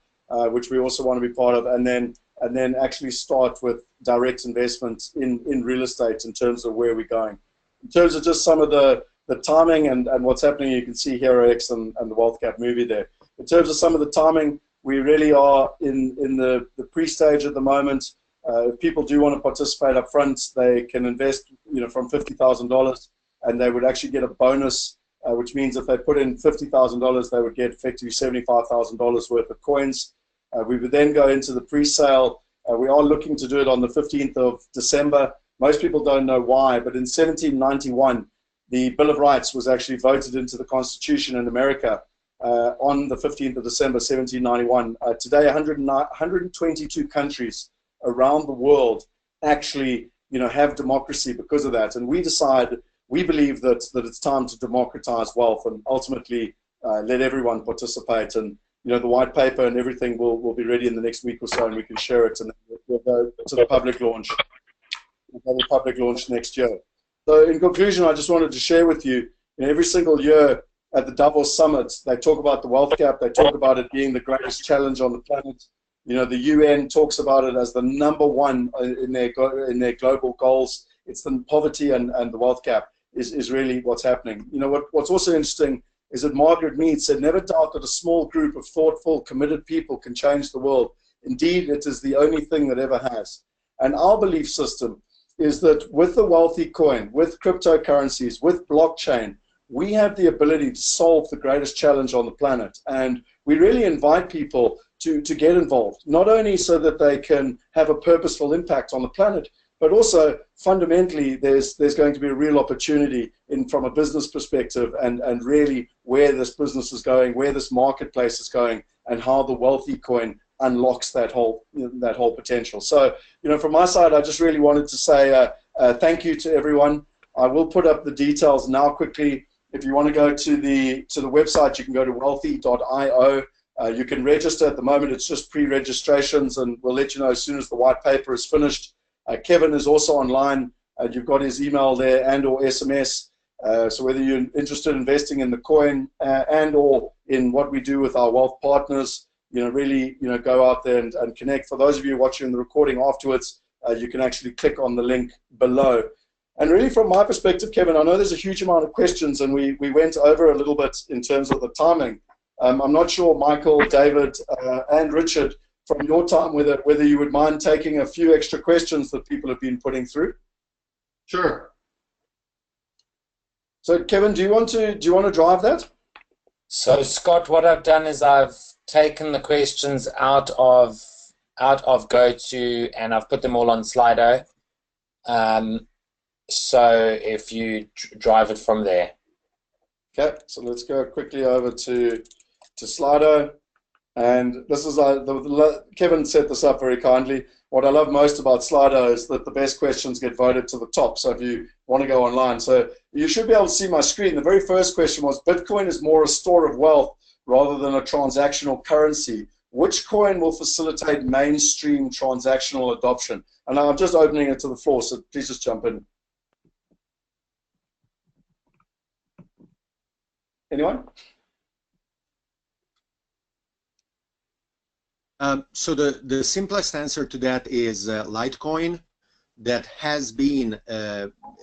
which we also want to be part of, and then actually start with direct investment in real estate in terms of where we're going. In terms of just some of the timing and what's happening, you can see Hero X and the wealth gap movie there. In terms of some of the timing, we really are in the pre-stage at the moment. If people do want to participate up front, they can invest from $50,000, and they would actually get a bonus, which means if they put in $50,000, they would get effectively $75,000 worth of coins. We would then go into the pre-sale. We are looking to do it on the 15th of December. Most people don't know why, but in 1791, the Bill of Rights was actually voted into the Constitution in America on the 15th of December, 1791. Today, 122 countries around the world actually have democracy because of that. And we believe that it's time to democratize wealth and ultimately let everyone participate. And the white paper and everything will be ready in the next week or so, and we can share it, and we'll go to the public launch. We'll have a public launch next year. So in conclusion, I just wanted to share with you, every single year at the Davos Summit, they talk about the wealth gap. They talk about it being the greatest challenge on the planet. The UN talks about it as the #1 in their global goals. It's the poverty and the wealth gap is really what's happening. What's also interesting is that Margaret Mead said, never doubt that a small group of thoughtful, committed people can change the world. Indeed, it is the only thing that ever has. And our belief system is that with the Wealthy coin, with cryptocurrencies, with blockchain, we have the ability to solve the greatest challenge on the planet. And we really invite people to get involved, not only so that they can have a purposeful impact on the planet, but also fundamentally there's going to be a real opportunity from a business perspective and really where this business is going, where this marketplace is going, and how the Wealthy coin unlocks that whole potential. So from my side, I just really wanted to say thank you to everyone. I will put up the details now quickly. If you want to go to the website, you can go to wealthy.io. You can register at the moment. It's just pre-registrations, and we'll let you know as soon as the white paper is finished. Kevin is also online. You've got his email there and or SMS. So whether you're interested in investing in the coin and or in what we do with our wealth partners, really, go out there and connect. For those of you watching the recording afterwards, you can actually click on the link below. And really, from my perspective, Kevin, I know there's a huge amount of questions, and we went over a little bit in terms of the timing. I'm not sure, Michael, David, and Richard, from your time, whether you would mind taking a few extra questions that people have been putting through. Sure. So, Kevin, do you want to drive that? So, Scott, what I've done is I've taken the questions out of GoTo, and I've put them all on Slido. So if you drive it from there. Okay, so let's go quickly over to Slido. And this is, Kevin set this up very kindly. What I love most about Slido is that the best questions get voted to the top. So if you want to go online, so you should be able to see my screen. The very first question was, Bitcoin is more a store of wealth rather than a transactional currency. Which coin will facilitate mainstream transactional adoption? And I'm just opening it to the floor, so please just jump in. Anyone? So the simplest answer to that is Litecoin, that has been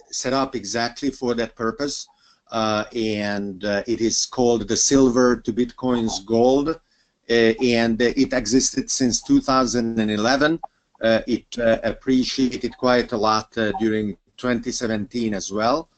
set up exactly for that purpose, and it is called the silver to Bitcoin's gold, and it existed since 2011. It appreciated quite a lot during 2017 as well.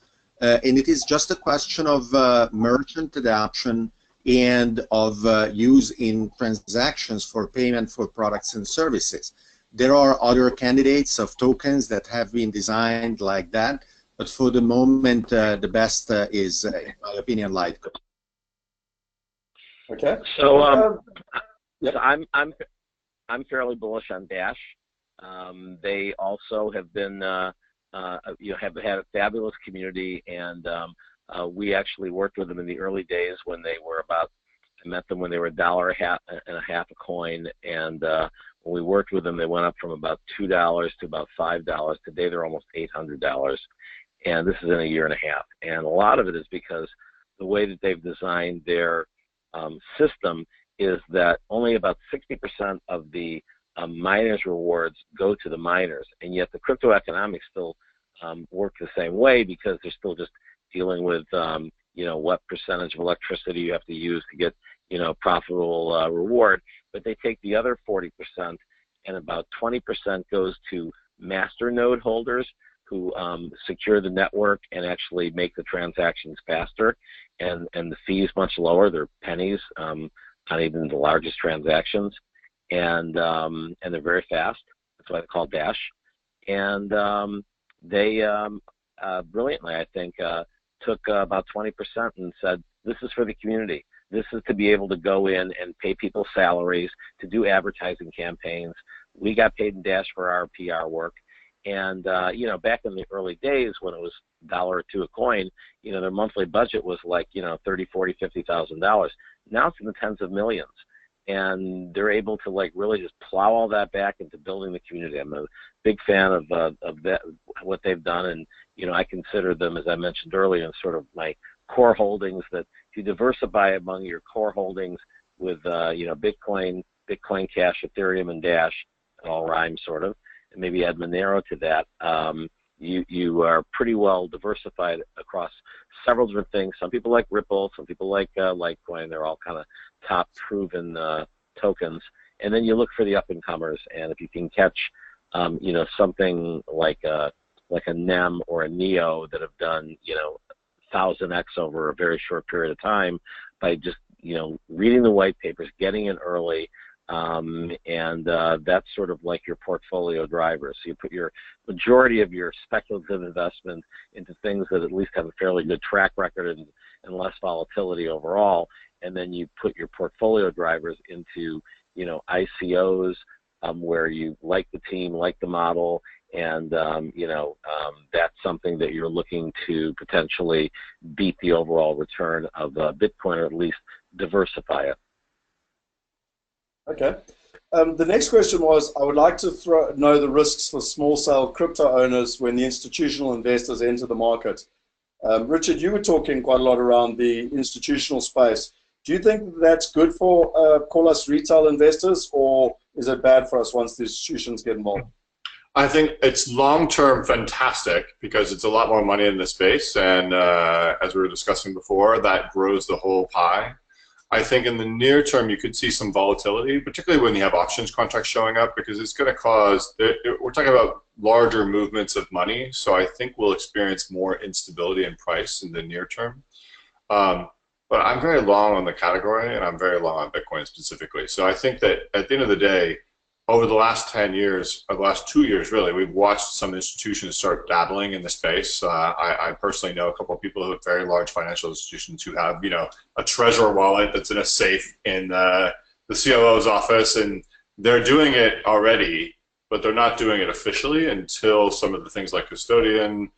And it is just a question of merchant adoption and of use in transactions for payment for products and services. There are other candidates of tokens that have been designed like that, but for the moment, the best is, in my opinion, Litecoin. Okay. So, yep. So I'm fairly bullish on Dash. They also have been have had a fabulous community, and we actually worked with them in the early days when they were I met them when they were $1.50 a coin, and when we worked with them, they went up from about $2 to about $5. Today, they're almost $800, and this is in a year and a half. And a lot of it is because the way that they've designed their system is that only about 60% of the miners' rewards go to the miners, and yet the crypto economics still work the same way, because they're still just dealing with what percentage of electricity you have to use to get profitable reward. But they take the other 40%, and about 20% goes to master node holders who secure the network and actually make the transactions faster, and the fees much lower. They're pennies on even the largest transactions, and they're very fast. That's why they call Dash. And they brilliantly, I think, took about 20% and said, this is for the community. This is to be able to go in and pay people salaries, to do advertising campaigns. We got paid in Dash for our PR work. And, back in the early days when it was $1 or $2 a coin, their monthly budget was like, $30,000, $40,000, $50,000. Now it's in the tens of millions. And they're able to really just plow all that back into building the community. I'm a big fan of that, what they've done, and I consider them, as I mentioned earlier, sort of my core holdings. That if you diversify among your core holdings with Bitcoin, Cash, Ethereum, and Dash, it all rhymes sort of, and maybe add Monero to that, you are pretty well diversified across several different things. Some people like Ripple, some people like Litecoin. They're all kind of top proven tokens. And then you look for the up and comers, and if you can catch something like a NEM or a NEO that have done 1000x over a very short period of time by just reading the white papers, getting in early, and that's sort of like your portfolio driver. So you put your majority of your speculative investment into things that at least have a fairly good track record and less volatility overall, and then you put your portfolio drivers into ICOs where you like the team, like the model, and that's something that you're looking to potentially beat the overall return of Bitcoin, or at least diversify it. Okay. The next question was, I would like to know the risks for small cell crypto owners when the institutional investors enter the market. Richard, you were talking quite a lot around the institutional space. Do you think that's good for call us retail investors, or is it bad for us once the institutions get involved? I think it's long-term fantastic because it's a lot more money in the space, and as we were discussing before, that grows the whole pie. I think in the near term you could see some volatility, particularly when you have options contracts showing up, because it's going to cause, we're talking about larger movements of money, so I think we'll experience more instability in price in the near term. But I'm very long on the category, and I'm very long on Bitcoin specifically. So I think that at the end of the day, over the last 10 years, or the last 2 years really, we've watched some institutions start dabbling in the space. I personally know a couple of people who have very large financial institutions who have, you know, a Trezor wallet that's in a safe in the COO's office, and they're doing it already, but they're not doing it officially until some of the things like custodian,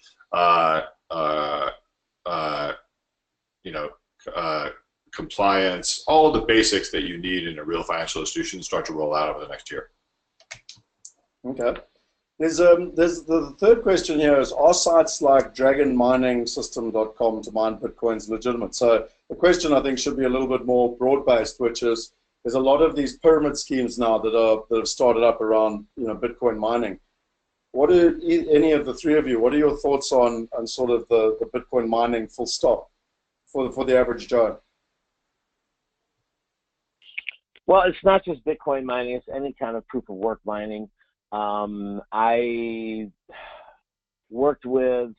compliance, all of the basics that you need in a real financial institution start to roll out over the next year. Okay. There's the third question here is, are sites like dragonminingsystem.com to mine Bitcoins legitimate? So the question I think should be a little bit more broad-based, which is, there's a lot of these pyramid schemes now that have started up around, you know, Bitcoin mining. What are any of the three of you, what are your thoughts on sort of the Bitcoin mining full stop for the average Joe? Well, it's not just Bitcoin mining, it's any kind of proof of work mining. I worked with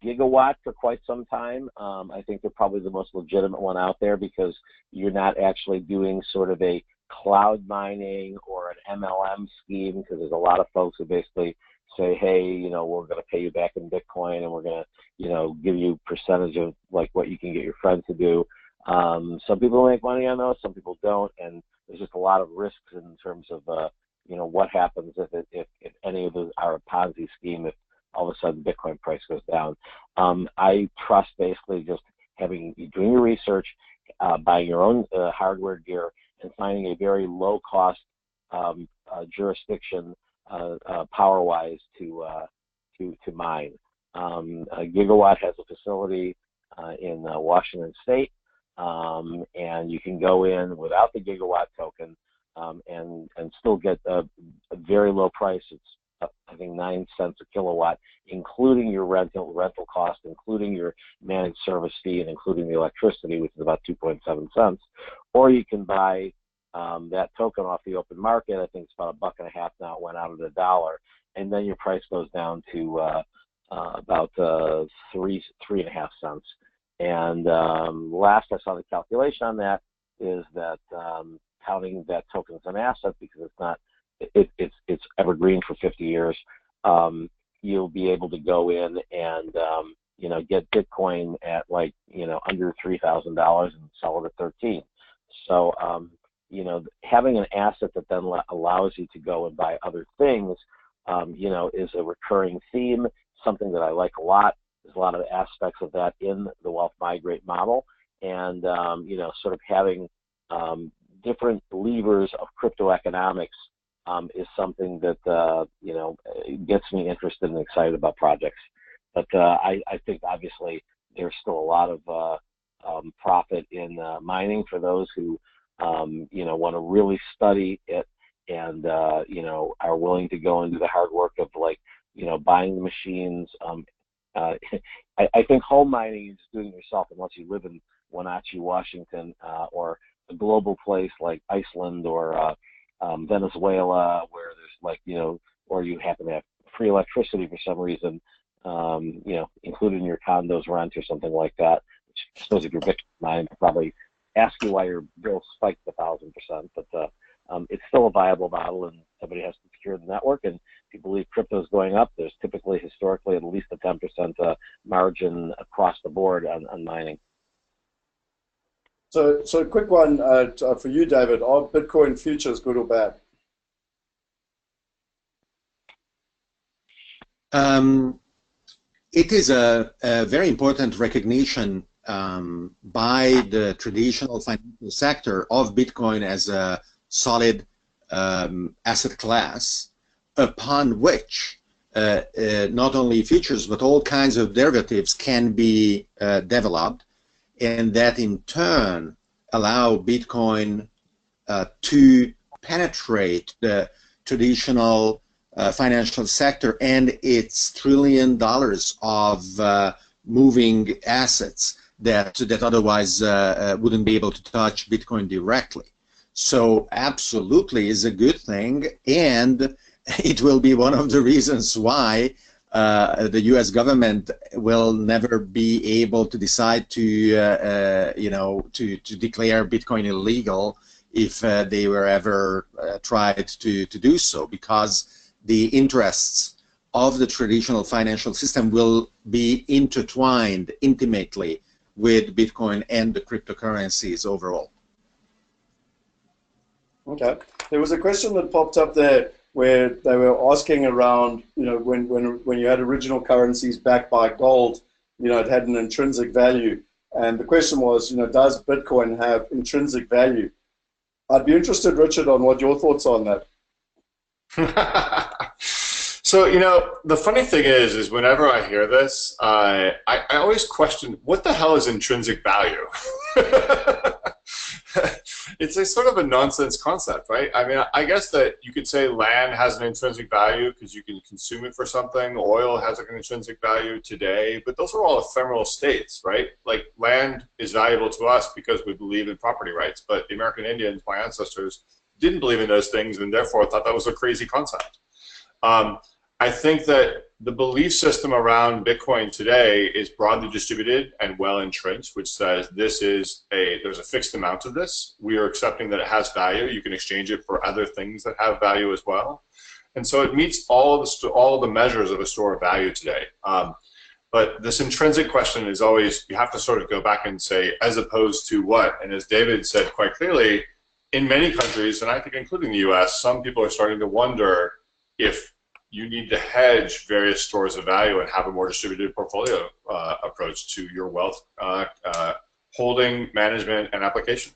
Gigawatt for quite some time. I think they're probably the most legitimate one out there because you're not actually doing sort of a cloud mining or an MLM scheme, because there's a lot of folks who basically say, hey, you know, we're going to pay you back in Bitcoin and we're going to, you know, give you a percentage of like what you can get your friends to do. Some people make money on those, some people don't, and there's just a lot of risks in terms of, you know, what happens if any of those are a Ponzi scheme, if all of a sudden Bitcoin price goes down. I trust basically just doing your research, buying your own hardware gear, and finding a very low cost jurisdiction power-wise to mine. Gigawatt has a facility in Washington State. And you can go in without the Gigawatt token and still get a very low price. It's I think 9 cents a kilowatt, including your rental cost, including your managed service fee, and including the electricity, which is about 2.7 cents. Or you can buy that token off the open market. I think it's about $1.50 now. It went out at $1, and then your price goes down to about 3.5 cents. And last I saw the calculation on that is that counting that token as an asset, because it's not, it's evergreen for 50 years, you'll be able to go in and you know, get Bitcoin at like, you know, under $3,000 and sell it at 13. So you know, having an asset that then allows you to go and buy other things, you know, is a recurring theme, something that I like a lot. There's a lot of aspects of that in the Wealth Migrate model, and you know, sort of having different levers of crypto economics is something that you know, gets me interested and excited about projects. But I think obviously there's still a lot of profit in mining for those who you know, want to really study it and you know, are willing to go and do the hard work of, like, you know, buying the machines. I think home mining is doing it yourself, unless you live in Wenatchee, Washington, or a global place like Iceland or Venezuela, where there's, like, you know, or you happen to have free electricity for some reason, you know, including your condo's rent or something like that. Which I suppose if you're Bitcoin mining, I'll probably ask you why your bill spiked 1,000%, but it's still a viable model, and somebody has to secure the network. And if you believe crypto is going up, there's typically, historically, at least a 10% margin across the board on mining. So a quick one for you, David. Are Bitcoin futures good or bad? It is a very important recognition by the traditional financial sector of Bitcoin as a solid asset class, upon which not only futures but all kinds of derivatives can be developed, and that in turn allow Bitcoin to penetrate the traditional financial sector and its $1 trillion of moving assets that otherwise wouldn't be able to touch Bitcoin directly. So absolutely is a good thing, and it will be one of the reasons why the U.S. government will never be able to decide to, to declare Bitcoin illegal if they were ever tried to do so, because the interests of the traditional financial system will be intertwined intimately with Bitcoin and the cryptocurrencies overall. Okay. There was a question that popped up there where they were asking around, when you had original currencies backed by gold, it had an intrinsic value. And the question was, does Bitcoin have intrinsic value? I'd be interested, Richard, on what your thoughts are on that. So, the funny thing is whenever I hear this, I always question, what the hell is intrinsic value? It's a sort of a nonsense concept, right? I mean, I guess that you could say land has an intrinsic value because you can consume it for something. Oil has an intrinsic value today, but those are all ephemeral states, right? Like, land is valuable to us because we believe in property rights, but the American Indians, my ancestors, didn't believe in those things and therefore thought that was a crazy concept. I think that the belief system around Bitcoin today is broadly distributed and well entrenched, which says there's a fixed amount of this. We are accepting that it has value. You can exchange it for other things that have value as well. And so it meets all the measures of a store of value today. But this intrinsic question is always, you have to sort of go back and say, as opposed to what? And as David said quite clearly, in many countries, and I think including the US, some people are starting to wonder if you need to hedge various stores of value and have a more distributed portfolio approach to your wealth holding, management, and application.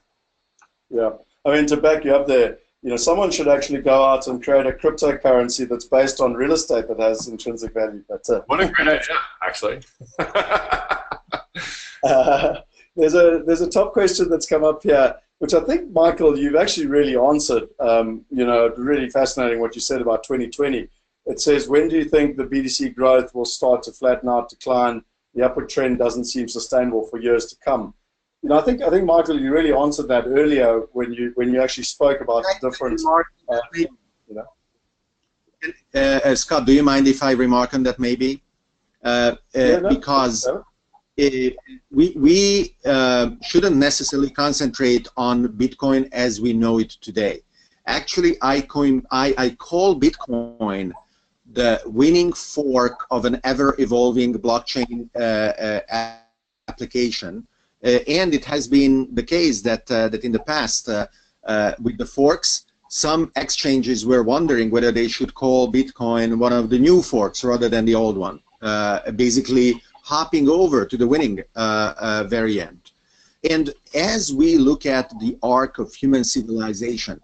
Yeah, I mean, to back you up there, someone should actually go out and create a cryptocurrency that's based on real estate that has intrinsic value. But, what a great idea, actually. There's a top question that's come up here, which I think, Michael, you've actually really answered. Really fascinating what you said about 2020. It says, when do you think the BTC growth will start to flatten out, decline? The upward trend doesn't seem sustainable for years to come. I think Michael, you really answered that earlier when you actually spoke about the different. Scott, do you mind if I remark on that maybe? Because we shouldn't necessarily concentrate on Bitcoin as we know it today. Actually, I call Bitcoin the winning fork of an ever-evolving blockchain application, and it has been the case that in the past, with the forks, some exchanges were wondering whether they should call Bitcoin one of the new forks rather than the old one, basically hopping over to the winning variant. And as we look at the arc of human civilization,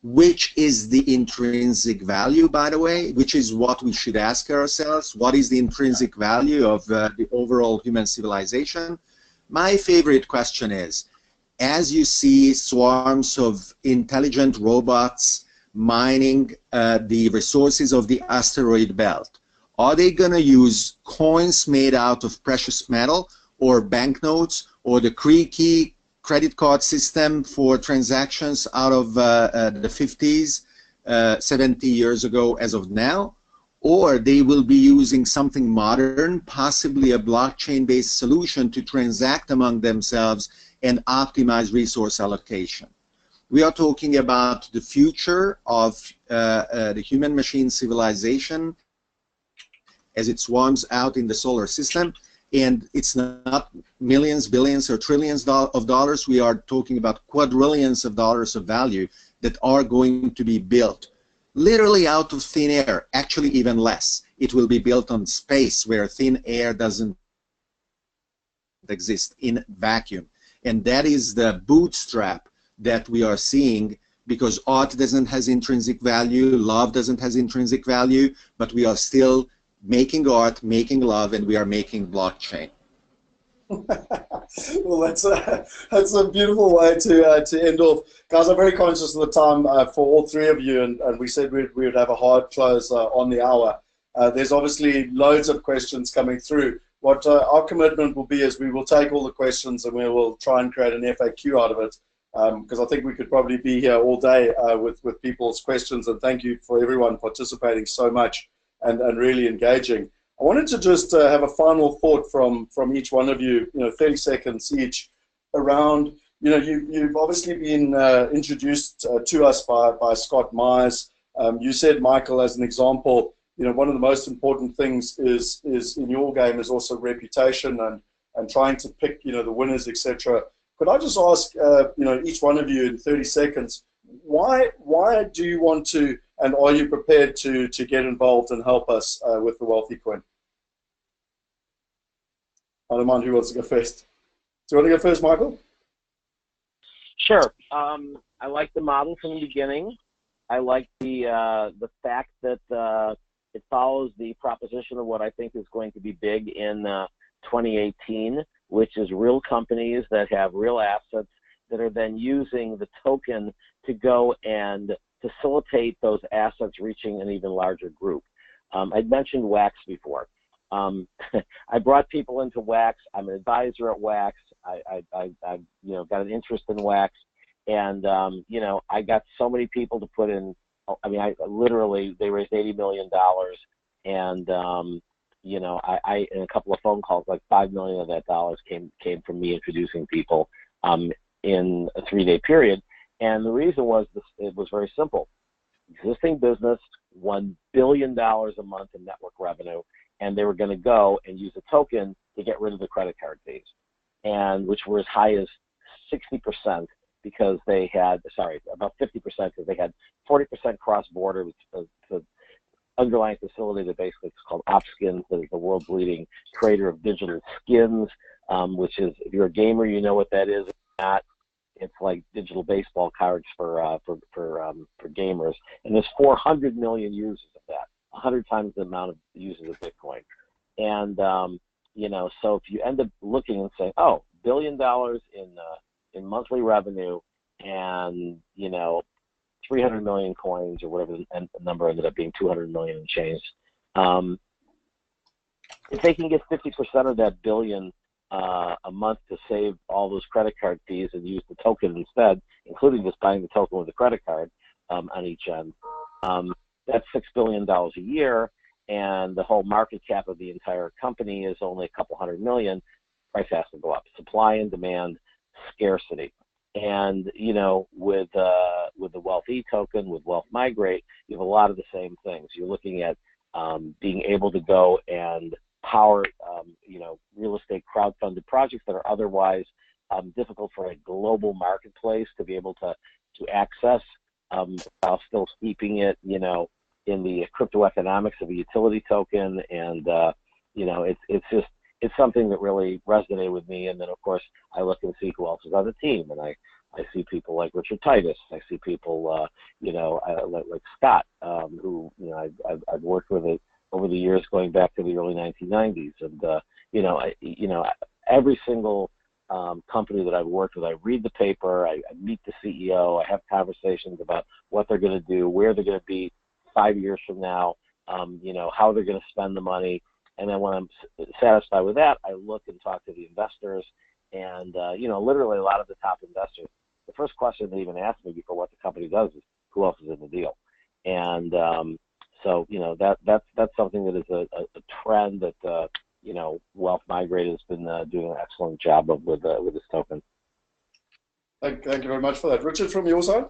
which is the intrinsic value, by the way, which is what we should ask ourselves. What is the intrinsic value of the overall human civilization? My favorite question is, as you see swarms of intelligent robots mining the resources of the asteroid belt, are they going to use coins made out of precious metal or banknotes or the creaky credit card system for transactions out of the 50s, 70 years ago as of now, or they will be using something modern, possibly a blockchain-based solution to transact among themselves and optimize resource allocation. We are talking about the future of the human-machine civilization as it swarms out in the solar system. And it's not millions, billions, or trillions of dollars. We are talking about quadrillions of dollars of value that are going to be built literally out of thin air, actually even less. It will be built on space where thin air doesn't exist in vacuum. And that is the bootstrap that we are seeing, because art doesn't have intrinsic value, love doesn't have intrinsic value, but we are still making art, making love, and we are making blockchain. Well, that's a beautiful way to end off. Guys, I'm very conscious of the time for all three of you, and we said we would have a hard close on the hour. There's obviously loads of questions coming through. What our commitment will be is we will take all the questions and we will try and create an FAQ out of it, because I think we could probably be here all day with people's questions, and thank you for everyone participating so much and really engaging. I wanted to just have a final thought from each one of you, 30 seconds each, around, you've obviously been introduced to us by Scott Myers. You said, Michael, as an example, one of the most important things is in your game is also reputation and trying to pick, the winners, etc. Could I just ask, each one of you in 30 seconds, why do you want to, and are you prepared to get involved and help us with the Wealthy Coin? I don't mind who wants to go first. Do you want to go first, Michael? Sure. I like the model from the beginning. I like the fact that it follows the proposition of what I think is going to be big in 2018, which is real companies that have real assets that are then using the token to go and facilitate those assets reaching an even larger group. I'd mentioned Wax before. I brought people into Wax. I'm an advisor at Wax. I got an interest in Wax, and I got so many people to put in. I mean, literally they raised $80 million, and I in a couple of phone calls, like $5 million of that dollars came from me introducing people in a 3-day period. And the reason was it was very simple. Existing business, $1 billion a month in network revenue, and they were going to go and use a token to get rid of the credit card fees, and which were as high as 60% because they had, about 50% because they had 40% cross-border, which the underlying facility that basically is called OpSkins, that is the world's leading creator of digital skins, which is, if you're a gamer, you know what that is. If not, it's like digital baseball cards for gamers, and there's 400 million users of that, 100 times the amount of users of Bitcoin. And so if you end up looking and saying, oh, $1 billion in monthly revenue, and 300 million coins or whatever, and the number ended up being 200 million and change. If they can get 50% of that billion a month to save all those credit card fees and use the token instead, including just buying the token with the credit card on each end, that's $6 billion a year, and the whole market cap of the entire company is only a couple $100 million. Price has to go up. Supply and demand, scarcity. And with the Wealthy token, with Wealth Migrate, you have a lot of the same things. You're looking at being able to go and power real estate crowd-funded projects that are otherwise difficult for a global marketplace to be able to access, while still keeping it in the crypto economics of a utility token. And it's something that really resonated with me. And then of course I look and see who else is on the team, and I see people like Richard Titus. I see people like Scott, who I've worked with it over the years, going back to the early 1990s. And every single company that I've worked with, I read the paper, I meet the CEO, I have conversations about what they're going to do, where they're going to be 5 years from now, how they're going to spend the money. And then when I'm satisfied with that, I look and talk to the investors. And, literally a lot of the top investors, the first question they even ask me before what the company does is, who else is in the deal? And so that's something that is a trend that, Wealth Migrate has been doing an excellent job of with this token. Thank you very much for that. Richard, from your side?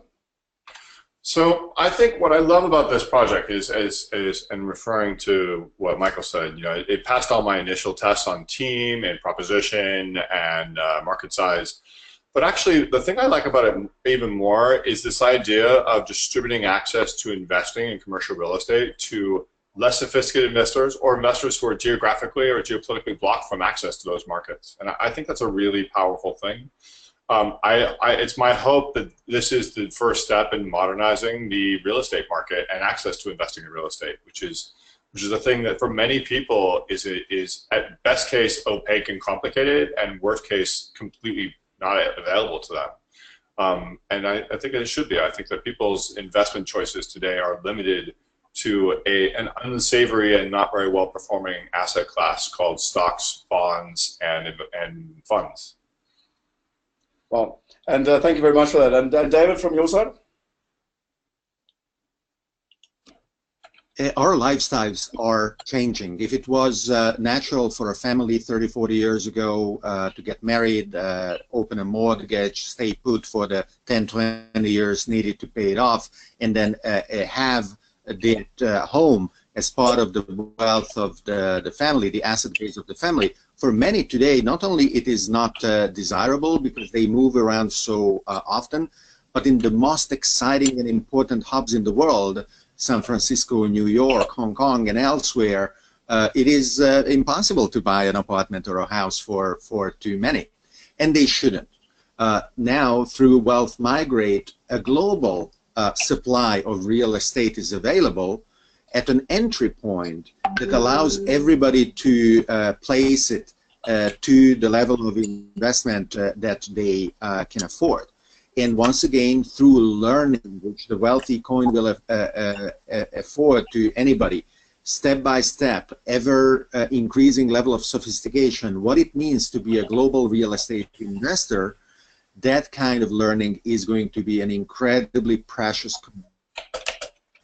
So I think what I love about this project is and referring to what Michael said, it passed all my initial tests on team and proposition and market size. But actually, the thing I like about it even more is this idea of distributing access to investing in commercial real estate to less sophisticated investors or investors who are geographically or geopolitically blocked from access to those markets. And I think that's a really powerful thing. It's my hope that this is the first step in modernizing the real estate market and access to investing in real estate, which is a thing that for many people is at best case opaque and complicated, and worst case completely not available to them. And I think it should be. I think that people's investment choices today are limited to an unsavory and not very well performing asset class called stocks, bonds, and funds. Well, and thank you very much for that. And David, from your side? Our lifestyles are changing. If it was natural for a family 30, 40 years ago to get married, open a mortgage, stay put for the 10, 20 years needed to pay it off, and then have the home as part of the wealth of the family, the asset base of the family, for many today, not only it is not desirable because they move around so often, but in the most exciting and important hubs in the world, San Francisco, New York, Hong Kong, and elsewhere, it is impossible to buy an apartment or a house for too many, and they shouldn't. Now, through Wealth Migrate, a global supply of real estate is available at an entry point that allows everybody to place it to the level of investment that they can afford. And once again, through learning, which the wealthy coin will afford to anybody, step by step, ever increasing level of sophistication, what it means to be a global real estate investor, that kind of learning is going to be an incredibly precious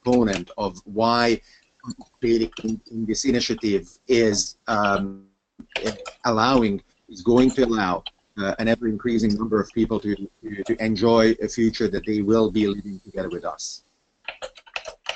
component of why participating in this initiative is going to allow an ever-increasing number of people to enjoy a future that they will be living together with us.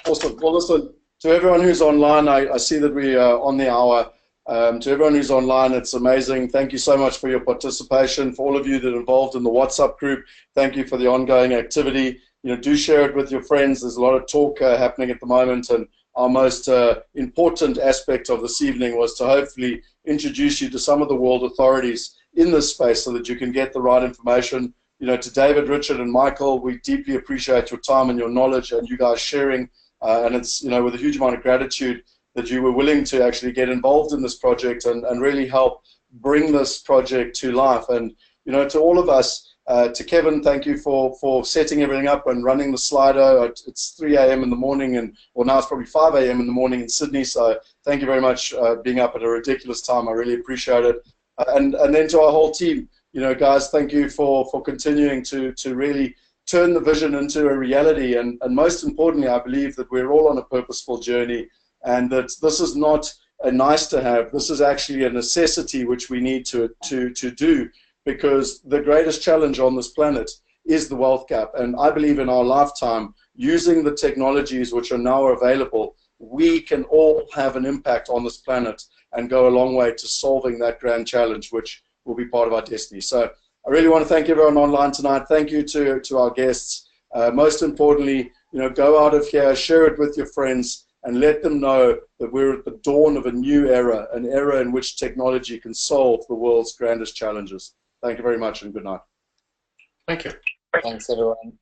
Awesome. Well, listen, to everyone who's online, I see that we are on the hour. To everyone who's online, it's amazing. Thank you so much for your participation. For all of you that are involved in the WhatsApp group, thank you for the ongoing activity. You know, do share it with your friends. There's a lot of talk happening at the moment, and our most important aspect of this evening was to hopefully introduce you to some of the world authorities in this space so that you can get the right information. You know, to David, Richard, and Michael, we deeply appreciate your time and your knowledge and you guys sharing. And it's, you know, with a huge amount of gratitude that you were willing to actually get involved in this project and really help bring this project to life. And, you know, to all of us, to Kevin, thank you for setting everything up and running the Slido. It's 3 a.m. in the morning, and well, now it's probably 5 a.m. in the morning in Sydney, so thank you very much being up at a ridiculous time. I really appreciate it. And then to our whole team, you know, guys, thank you for continuing to really turn the vision into a reality. And most importantly, I believe that we're all on a purposeful journey, and that this is not a nice to have. This is actually a necessity which we need to do, because the greatest challenge on this planet is the wealth gap. And I believe in our lifetime, using the technologies which are now available, we can all have an impact on this planet and go a long way to solving that grand challenge, which will be part of our destiny. So I really want to thank everyone online tonight. Thank you to our guests. Most importantly, you know, go out of here, share it with your friends, and let them know that we're at the dawn of a new era, an era in which technology can solve the world's grandest challenges. Thank you very much, and good night. Thank you. Thanks, everyone.